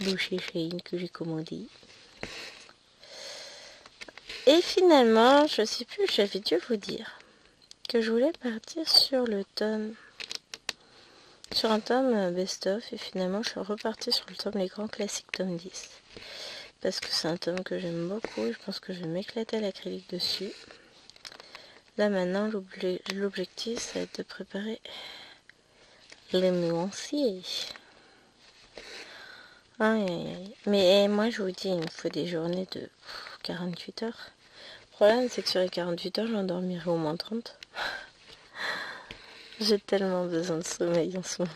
Boucher Shein que j'ai commandé. Et finalement, je sais plus, j'avais dû vous dire que je voulais partir sur le tome, sur un tome best-of, et finalement je suis repartie sur le tome Les Grands Classiques tome 10. Parce que c'est un tome que j'aime beaucoup et je pense que je vais m'éclater à l'acrylique dessus. Là maintenant, l'objectif, ça va être de préparer les nuanciers. Aïe, aïe, aïe. Mais moi je vous dis, il me faut des journées de 48 heures. Le problème c'est que sur les 48 heures, j'en dormirai au moins 30. J'ai tellement besoin de sommeil en ce moment.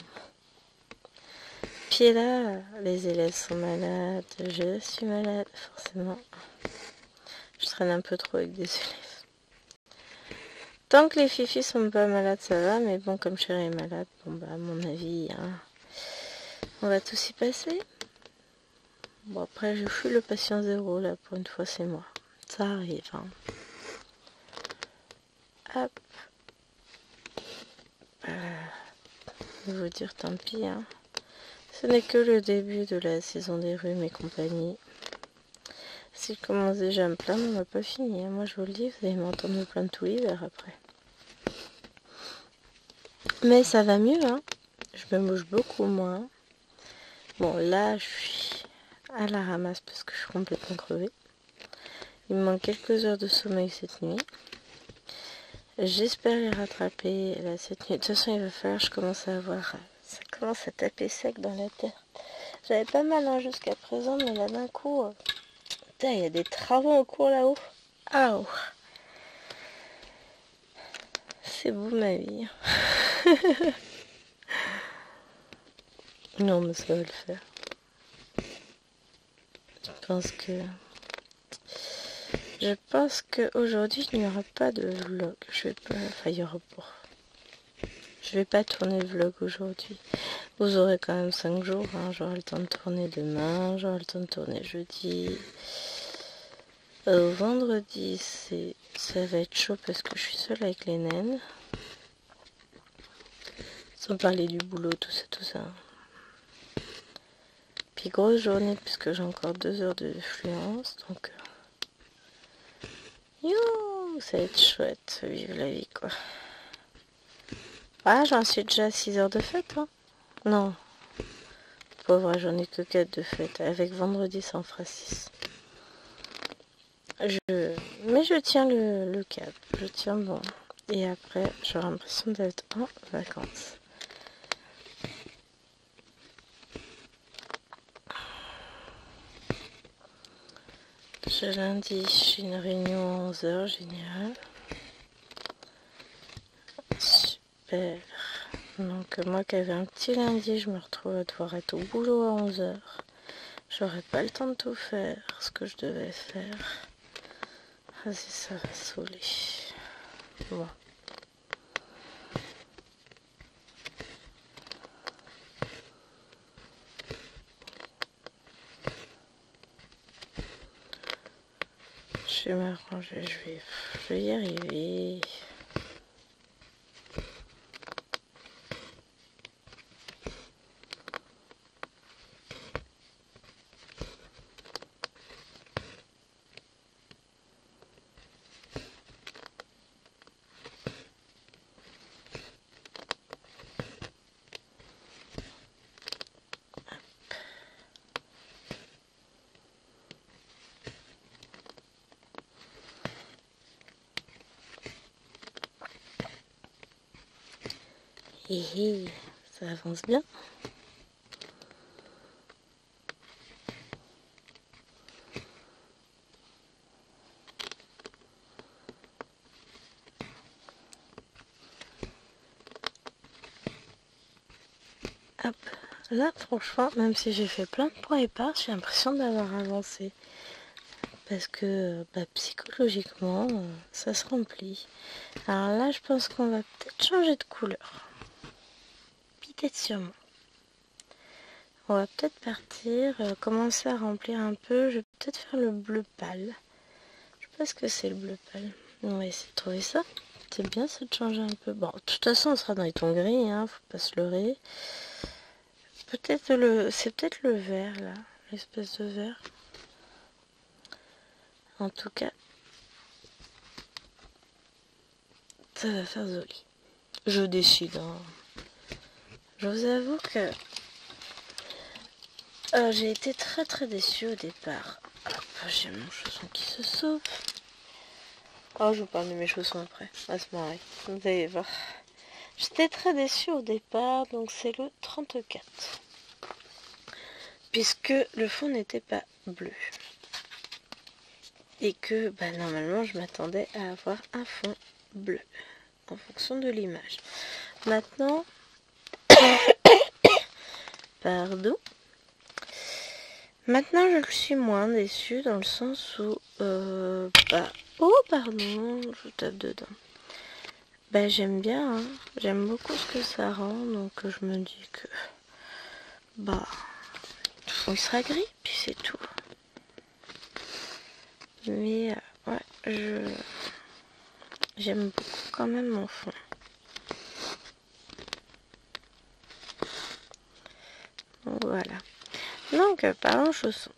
Puis là, les élèves sont malades, je suis malade, forcément. Je traîne un peu trop avec des élèves. Tant que les fifis sont pas malades, ça va, mais bon, comme Chérie est malade, bon bah à mon avis, hein, on va tous y passer. Bon après, je suis le patient zéro, là, pour une fois c'est moi. Ça arrive, hein. Hop. Je vais vous dire tant pis, hein. Ce n'est que le début de la saison des rhumes et compagnie. Si je commence déjà à me plaindre, on va pas finir. Moi je vous le dis, vous allez m'entendre me plaindre tout l'hiver après. Mais ça va mieux, hein. Je me mouche beaucoup moins. Bon là je suis à la ramasse parce que je suis complètement crevée. Il me manque quelques heures de sommeil cette nuit. J'espère les rattraper là cette nuit. De toute façon il va falloir que je commence à avoir... Ça commence à taper sec dans la tête. J'avais pas mal hein, jusqu'à présent, mais là d'un coup... Putain, il y a des travaux en cours là-haut. Ah, oh. C'est beau ma vie. Non, mais ça va le faire. Je pense qu'aujourd'hui, il n'y aura pas de vlog. Je vais pas... Enfin, il y aura pas. Je vais pas tourner le vlog aujourd'hui. Vous aurez quand même 5 jours. Hein. J'aurai le temps de tourner demain. J'aurai le temps de tourner jeudi. Vendredi, ça va être chaud parce que je suis seule avec les naines. Sans parler du boulot, tout ça. Puis grosse journée puisque j'ai encore 2 heures de fluence. Donc, ça va être chouette. Vive la vie, quoi. Ah, j'en suis déjà à 6 heures de fête, hein. Non. Pauvre, j'en ai que 4 de fête. Avec vendredi, ça en fera 6. Mais je tiens le cap. Je tiens bon. Et après, j'aurai l'impression d'être en vacances. Lundi, j'ai une réunion à 11 h générale. Super. Donc moi qui avais un petit lundi, je me retrouve à devoir être au boulot à 11 h. J'aurais pas le temps de tout faire, ce que je devais faire. Vas-y, ça va saouler. Bon. Je vais m'arranger, je vais y arriver. Et ça avance bien. Hop, là franchement, même si j'ai fait plein de points épars, j'ai l'impression d'avoir avancé. Parce que psychologiquement, ça se remplit. Alors là, je pense qu'on va peut-être changer de couleur. Peut-être sûrement. On va peut-être partir, commencer à remplir un peu. Je vais peut-être faire le bleu pâle. Je sais pas ce que c'est le bleu pâle. On va essayer de trouver ça. C'est bien ça de changer un peu. Bon, de toute façon, on sera dans les tons gris, hein, faut pas se leurrer. Peut-être c'est peut-être le vert là, l'espèce de vert. En tout cas, ça va faire joli. Je décide. Hein. Je vous avoue que j'ai été très très déçue au départ. J'ai mon chausson qui se sauve. Oh, je vous parle de mes chaussons après. On va se marrer. Vous allez voir. J'étais très déçue au départ, donc c'est le 34. Puisque le fond n'était pas bleu. Et que normalement je m'attendais à avoir un fond bleu. En fonction de l'image. Maintenant, pardon. Maintenant je le suis moins déçue dans le sens où... oh pardon, je tape dedans. J'aime bien, hein. J'aime beaucoup ce que ça rend, donc je me dis que... il sera gris, puis c'est tout. Mais ouais, j'aime beaucoup quand même mon fond. Donc voilà. Donc parlons chaussons.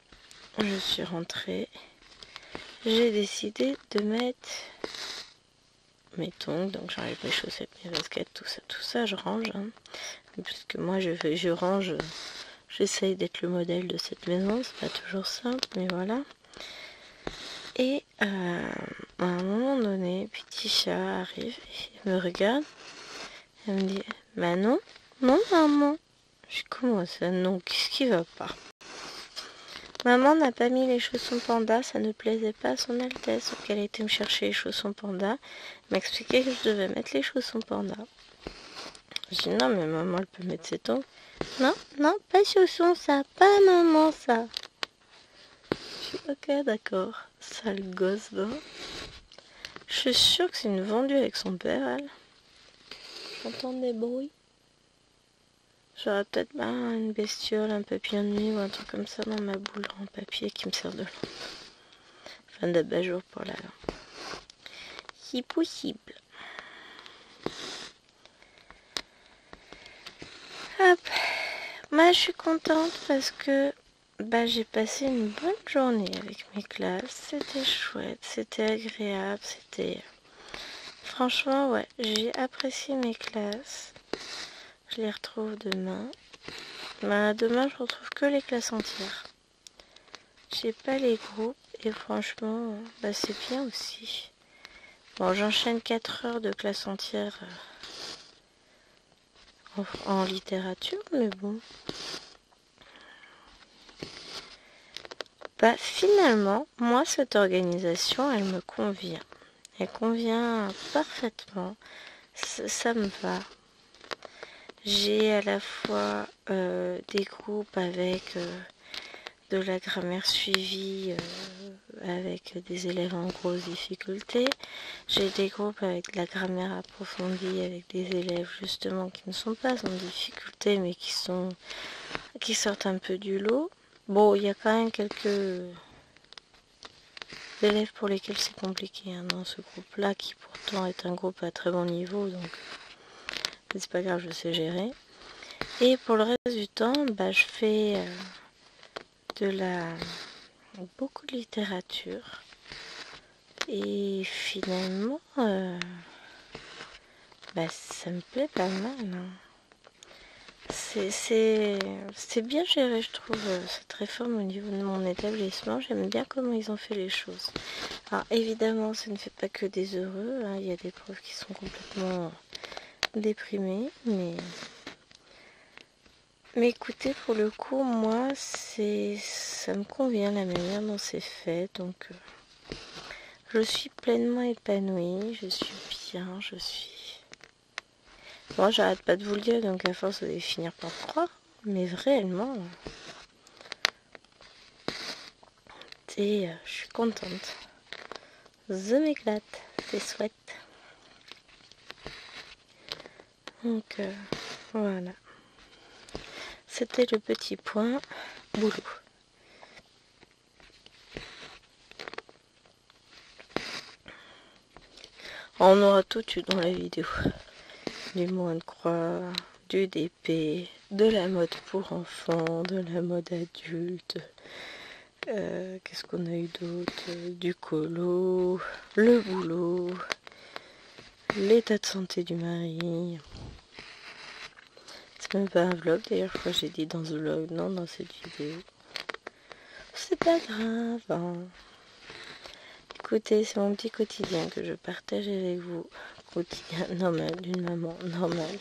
Je suis rentrée. J'ai décidé de mettre mes tongs, donc j'enlève mes chaussettes, mes baskets, tout ça, je range. Hein. Parce que moi je range, j'essaye d'être le modèle de cette maison, c'est pas toujours simple, mais voilà. Et à un moment donné, petit chat arrive, et me regarde, elle me dit non, non maman. Je dis comment ça non, qu'est-ce qui va pas? Maman n'a pas mis les chaussons panda, ça ne plaisait pas à son Altesse, donc elle a été me chercher les chaussons panda, m'expliquait que je devais mettre les chaussons panda. Je dis non mais maman elle peut mettre ses tongs. Non, non, pas chaussons ça, pas maman ça. Je dis ok d'accord, sale gosse va. Je suis sûre que c'est une vendue avec son père elle. J'entends des bruits. J'aurais peut-être une bestiole, un papillon de nuit ou un truc comme ça dans ma boule en papier qui me sert de lampe. Enfin d'abat-jour pour la lampe. Si possible. Hop. Moi je suis contente parce que j'ai passé une bonne journée avec mes classes. C'était chouette, c'était agréable, c'était... Franchement ouais, j'ai apprécié mes classes. Je les retrouve demain. Demain je retrouve que les classes entières. J'ai pas les groupes et franchement c'est bien aussi. Bon j'enchaîne 4 heures de classe entière en littérature mais bon. Finalement moi cette organisation elle me convient. Elle convient parfaitement. Ça me va. J'ai à la fois des groupes avec de la grammaire suivie avec des élèves en grosse difficulté. J'ai des groupes avec de la grammaire approfondie avec des élèves justement qui ne sont pas en difficulté mais qui sortent un peu du lot. Bon, il y a quand même quelques élèves pour lesquels c'est compliqué dans ce groupe-là qui pourtant est un groupe à très bon niveau donc c'est pas grave, je sais gérer. Et pour le reste du temps, je fais beaucoup de littérature. Et finalement, ça me plaît pas mal. Hein. C'est bien géré, je trouve, cette réforme au niveau de mon établissement. J'aime bien comment ils ont fait les choses. Alors évidemment, ça ne fait pas que des heureux. Hein. Il y a des profs qui sont complètement déprimés, mais écoutez, pour le coup, moi, ça me convient la manière dont c'est fait, donc je suis pleinement épanouie, je suis bien, Bon, j'arrête pas de vous le dire, donc à force vous allez finir par croire, mais réellement, je suis contente. Je m'éclate, c'est chouette. Donc, voilà. C'était le petit point boulot. On aura tout eu dans la vidéo. Du moins de croix, du DP, de la mode pour enfants, de la mode adulte. Qu'est-ce qu'on a eu d'autre? Du colo, le boulot, l'état de santé du mari. C'est même pas un vlog d'ailleurs, je crois que j'ai dit dans ce vlog, non, dans cette vidéo. C'est pas grave, hein. Écoutez, c'est mon petit quotidien que je partage avec vous. Quotidien normal d'une maman normale.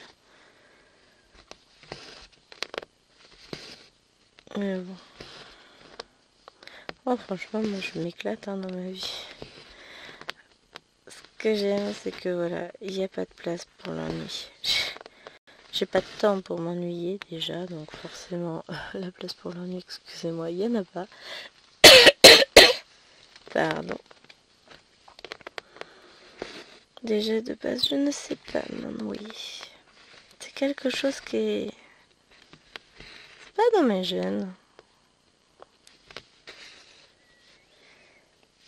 Mais bon. Oh, franchement, moi je m'éclate hein, dans ma vie. Ce que j'aime, c'est que voilà, il n'y a pas de place pour l'ennui. J'ai pas de temps pour m'ennuyer déjà, donc forcément, la place pour l'ennui, excusez-moi, il n'y en a pas. Pardon. Déjà de base, je ne sais pas m'ennuyer. C'est quelque chose qui est... C'est pas dans mes gènes.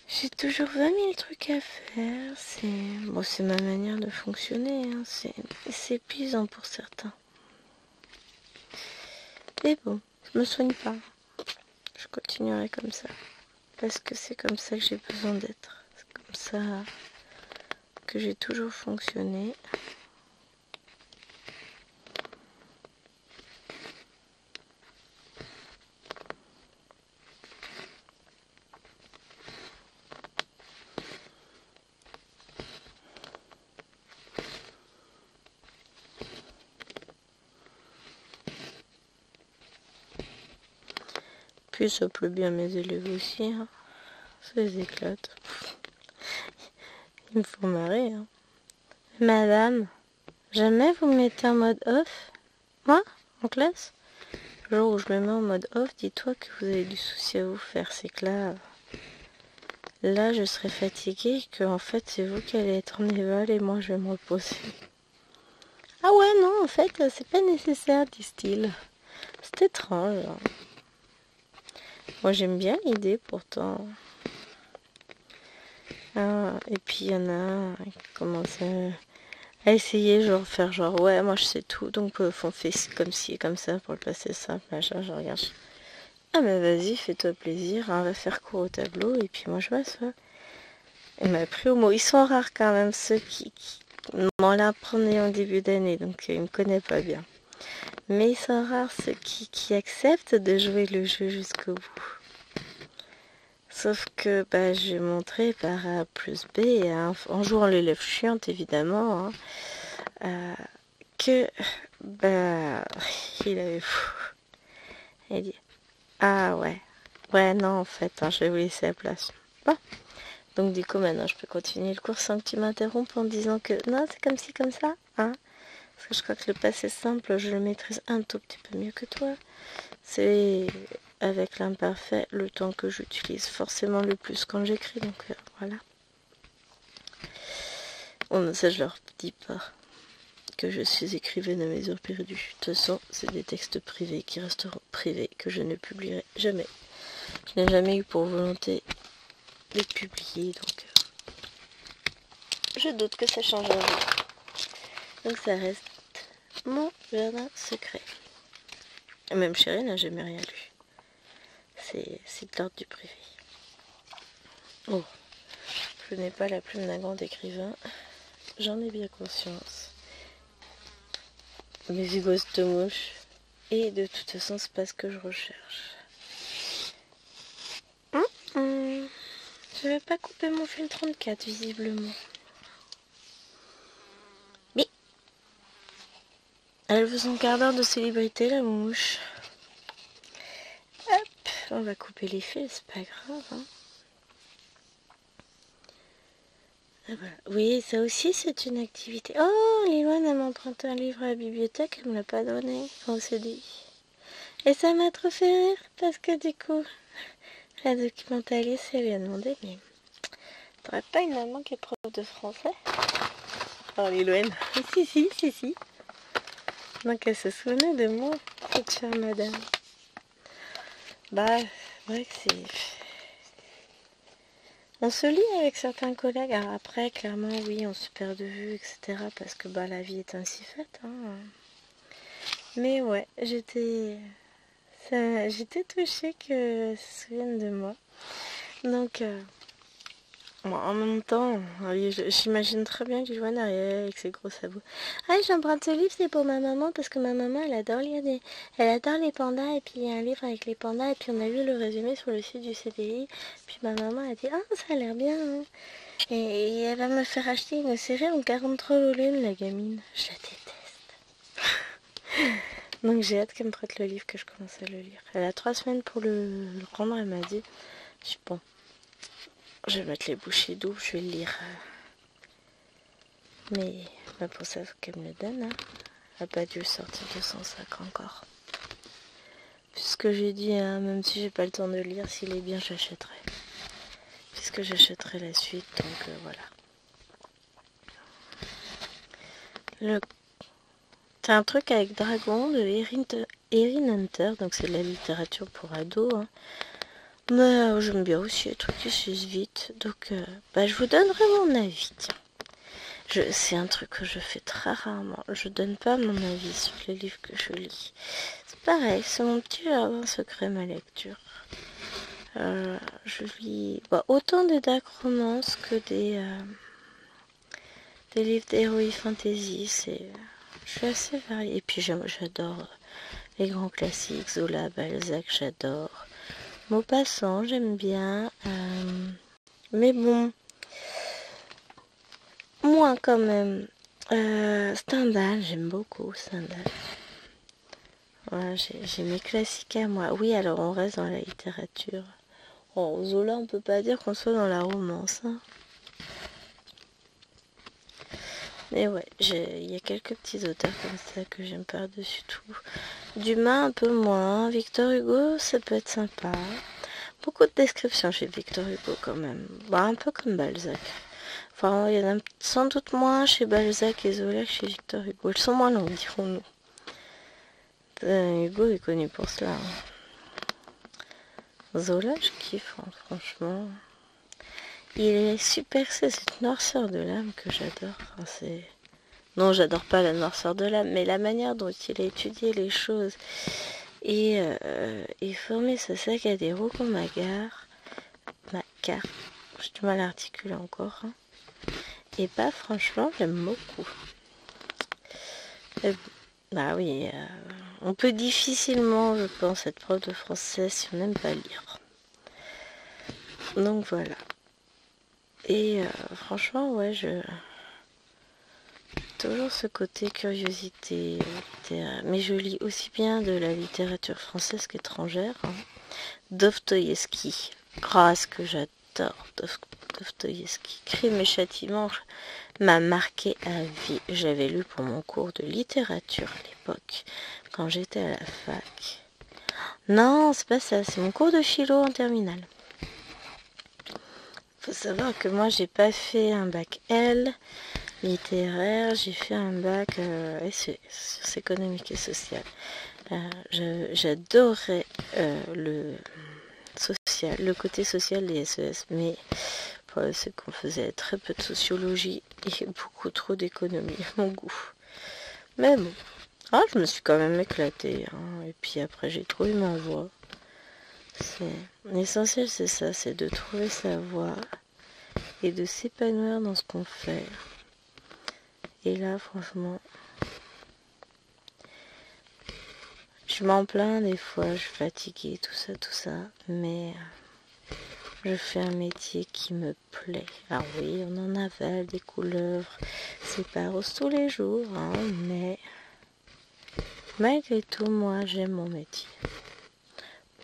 J'ai toujours 20 000 trucs à faire. C'est ma manière de fonctionner. Hein. C'est épuisant pour certains. Mais bon, je me soigne pas. Je continuerai comme ça. Parce que c'est comme ça que j'ai besoin d'être. C'est comme ça que j'ai toujours fonctionné. Puis ça plaît bien à mes élèves aussi. Hein. Ça les éclate. Ils me font marrer. Hein. Madame, jamais vous me mettez en mode off? Moi, en classe? Le jour où je me mets en mode off, dis-toi que vous avez du souci à vous faire. C'est que là, je serai fatiguée et que en fait, c'est vous qui allez être en éval et moi, je vais me reposer. Ah ouais, non, en fait, c'est pas nécessaire, disent-ils. C'est étrange. Hein. Moi, j'aime bien l'idée, pourtant. Ah, et puis, il y en a un qui commence à essayer, genre, ouais, moi, je sais tout, donc on fait comme ci et comme ça pour le passer simple, machin, je regarde. Ah, mais vas-y, fais-toi plaisir, hein, va faire court au tableau, et puis moi, je m'assois. Il m'a pris au mot. Ils sont rares quand même, ceux qui m'en l'apprenaient en début d'année, donc il ne me connaît pas bien. Mais ils sont rares ceux qui acceptent de jouer le jeu jusqu'au bout. Sauf que bah, j'ai montré par A plus B, hein, en jouant l'élève chiante évidemment, hein, que bah, il avait fou. Il dit ah ouais non en fait, hein, je vais vous laisser la place. Bon. Donc du coup maintenant je peux continuer le cours sans que tu m'interrompes en disant que non c'est comme ci comme ça, hein. Parce que je crois que le passé simple je le maîtrise un tout petit peu mieux que toi. C'est avec l'imparfait le temps que j'utilise forcément le plus quand j'écris, donc voilà. Bon, ça je leur dis pas que je suis écrivaine à mes heures perdues. De toute façon c'est des textes privés qui resteront privés, que je ne publierai jamais. Je n'ai jamais eu pour volonté de publier, donc je doute que ça change un jour. Donc ça reste mon jardin secret. Et même Chérie n'a jamais rien lu. C'est de l'ordre du privé. Oh, je n'ai pas la plume d'un grand écrivain. J'en ai bien conscience. Mais vu gosse de mouche. Et de toute façon, c'est pas ce que je recherche. Je vais pas couper mon fil 34, visiblement. Mais elle veut son quart d'heure de célébrité, la mouche. Hop, on va couper les fils, c'est pas grave. Hein. Ah voilà. Oui, ça aussi c'est une activité. Oh, Liloine, elle m'a emprunté un livre à la bibliothèque, elle me l'a pas donné. On s'est dit. Et ça m'a trop fait rire parce que du coup, la documentaliste, elle lui a demandé, mais t'aurais pas une maman qui est prof de français? Oh, Liloine. Si. Donc elle se souvenait de moi, cette chère madame. Bah, c'est vrai que c'est... On se lit avec certains collègues. Alors après, clairement, oui, on se perd de vue, etc. Parce que bah, la vie est ainsi faite. Hein. Mais ouais, j'étais touchée que se souviennent de moi. Donc, bon, en même temps, oui, j'imagine très bien du Joanne Ariel avec ses gros sabots. Ah, j'emprunte ce livre, c'est pour ma maman, parce que ma maman, elle adore lire elle adore les pandas, et puis il y a un livre avec les pandas, et puis on a lu le résumé sur le site du CDI, puis ma maman a dit, ah, ça a l'air bien, hein. Et elle va me faire acheter une série en 43 volumes, la gamine. Je la déteste. Donc j'ai hâte qu'elle me prête le livre, que je commence à le lire. Elle a 3 semaines pour le rendre, elle m'a dit. Je dis, bon, je vais mettre les bouchées doubles, je vais le lire. Mais bah pour ça, il faut qu'elle me le donne. Hein. Elle n'a pas dû sortir de son sac encore. Puisque j'ai dit, hein, même si j'ai pas le temps de le lire, s'il est bien, j'achèterai. Puisque j'achèterai la suite, donc voilà. C'est un truc avec Dragon de Erin Hunter, donc c'est de la littérature pour ados. Hein. Mais j'aime bien aussi les trucs qui se lisent vite. Donc bah, je vous donnerai mon avis. Tiens. C'est un truc que je fais très rarement. Je donne pas mon avis sur les livres que je lis. C'est pareil, c'est mon petit jardin secret, ma lecture. Je lis bah, autant des dark romances que des livres d'heroic fantasy. Je suis assez variée. Et puis j'adore les grands classiques, Zola, Balzac, j'adore. Maupassant, j'aime bien. Mais bon, moins quand même. Stendhal, j'aime beaucoup Stendhal. Voilà, j'ai mes classiques à moi. Oui, alors on reste dans la littérature. Oh, Zola, on peut pas dire qu'on soit dans la romance. Hein. Mais ouais, il y a quelques petits auteurs comme ça que j'aime par-dessus tout. Dumas, un peu moins. Victor Hugo, ça peut être sympa. Beaucoup de descriptions chez Victor Hugo quand même. Bah, un peu comme Balzac. Enfin, il y en a sans doute moins chez Balzac et Zola que chez Victor Hugo. Ils sont moins longs, dirons-nous. Hugo est connu pour cela. Hein. Zola, je kiffe, hein, franchement. Il est super, c'est cette noirceur de l'âme que j'adore. Enfin, non, j'adore pas la noirceur de l'âme, mais la manière dont il a étudié les choses et formé sa saga des Rougon-Macquart, j'ai du mal à articuler encore. Hein. Et bah franchement, j'aime beaucoup. Bah oui, on peut difficilement, je pense, être prof de français si on n'aime pas lire. Donc voilà. Et franchement, ouais, toujours ce côté curiosité littéraire. Mais je lis aussi bien de la littérature française qu'étrangère. Hein. Dostoïevski, grâce que j'adore Dostoïevski. Crime et châtiment m'a marqué à vie. J'avais lu pour mon cours de littérature à l'époque, quand j'étais à la fac. Non, c'est pas ça, c'est mon cours de philo en terminale. Faut savoir que moi, j'ai pas fait un bac L littéraire, j'ai fait un bac sciences économiques et sociales. J'adorais le côté social des SES, mais c'est qu'on faisait très peu de sociologie et beaucoup trop d'économie à mon goût. Mais bon, je me suis quand même éclatée. Hein, et puis après, j'ai trouvé ma voie. L'essentiel, c'est ça, c'est de trouver sa voie et de s'épanouir dans ce qu'on fait. Et là, franchement, je m'en plains des fois, je suis fatiguée, tout ça, mais je fais un métier qui me plaît. Alors oui, on en avale des couleuvres, c'est pas rose tous les jours, hein, mais malgré tout, moi, j'aime mon métier.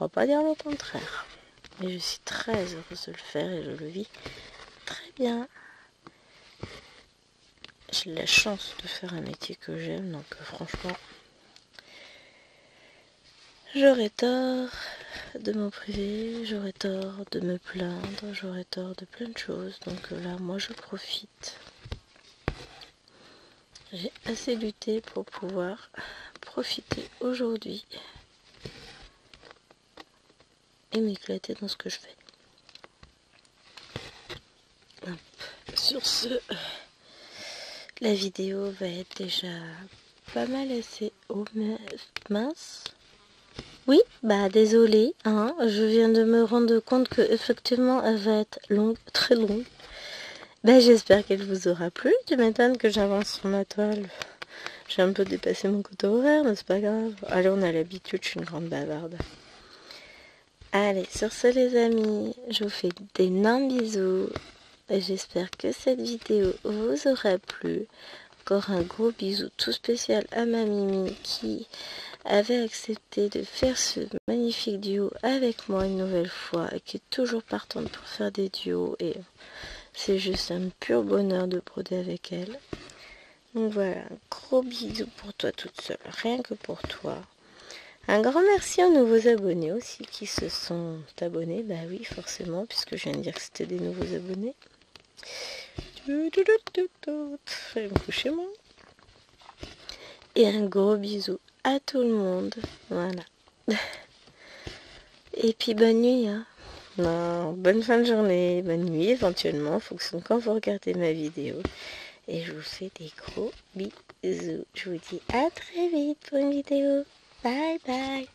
On va pas dire le contraire. Mais je suis très heureuse de le faire et je le vis très bien. J'ai la chance de faire un métier que j'aime, donc franchement, j'aurais tort de m'en priver, j'aurais tort de me plaindre, j'aurais tort de plein de choses. Donc là, moi, je profite. J'ai assez lutté pour pouvoir profiter aujourd'hui et m'éclater dans ce que je fais. Sur ce, la vidéo va être déjà pas mal assez... Oh mince. Oui, bah désolée, hein, je viens de me rendre compte que effectivement elle va être longue, très longue. Bah j'espère qu'elle vous aura plu. Tu m'étonnes que j'avance sur ma toile. J'ai un peu dépassé mon quota horaire, mais c'est pas grave. Allez, on a l'habitude, je suis une grande bavarde. Allez, sur ce les amis, je vous fais d'énormes bisous. J'espère que cette vidéo vous aura plu. Encore un gros bisou tout spécial à ma Mimi qui avait accepté de faire ce magnifique duo avec moi une nouvelle fois et qui est toujours partante pour faire des duos et c'est juste un pur bonheur de broder avec elle. Donc voilà, un gros bisou pour toi toute seule, rien que pour toi. Un grand merci aux nouveaux abonnés aussi qui se sont abonnés. Bah oui, forcément, puisque je viens de dire que c'était des nouveaux abonnés. Je vais me coucher moi. Et un gros bisou à tout le monde. Voilà. Et puis bonne nuit. Hein. Non, bonne fin de journée, bonne nuit éventuellement, en fonction de quand vous regardez ma vidéo. Et je vous fais des gros bisous. Je vous dis à très vite pour une vidéo. Bye bye.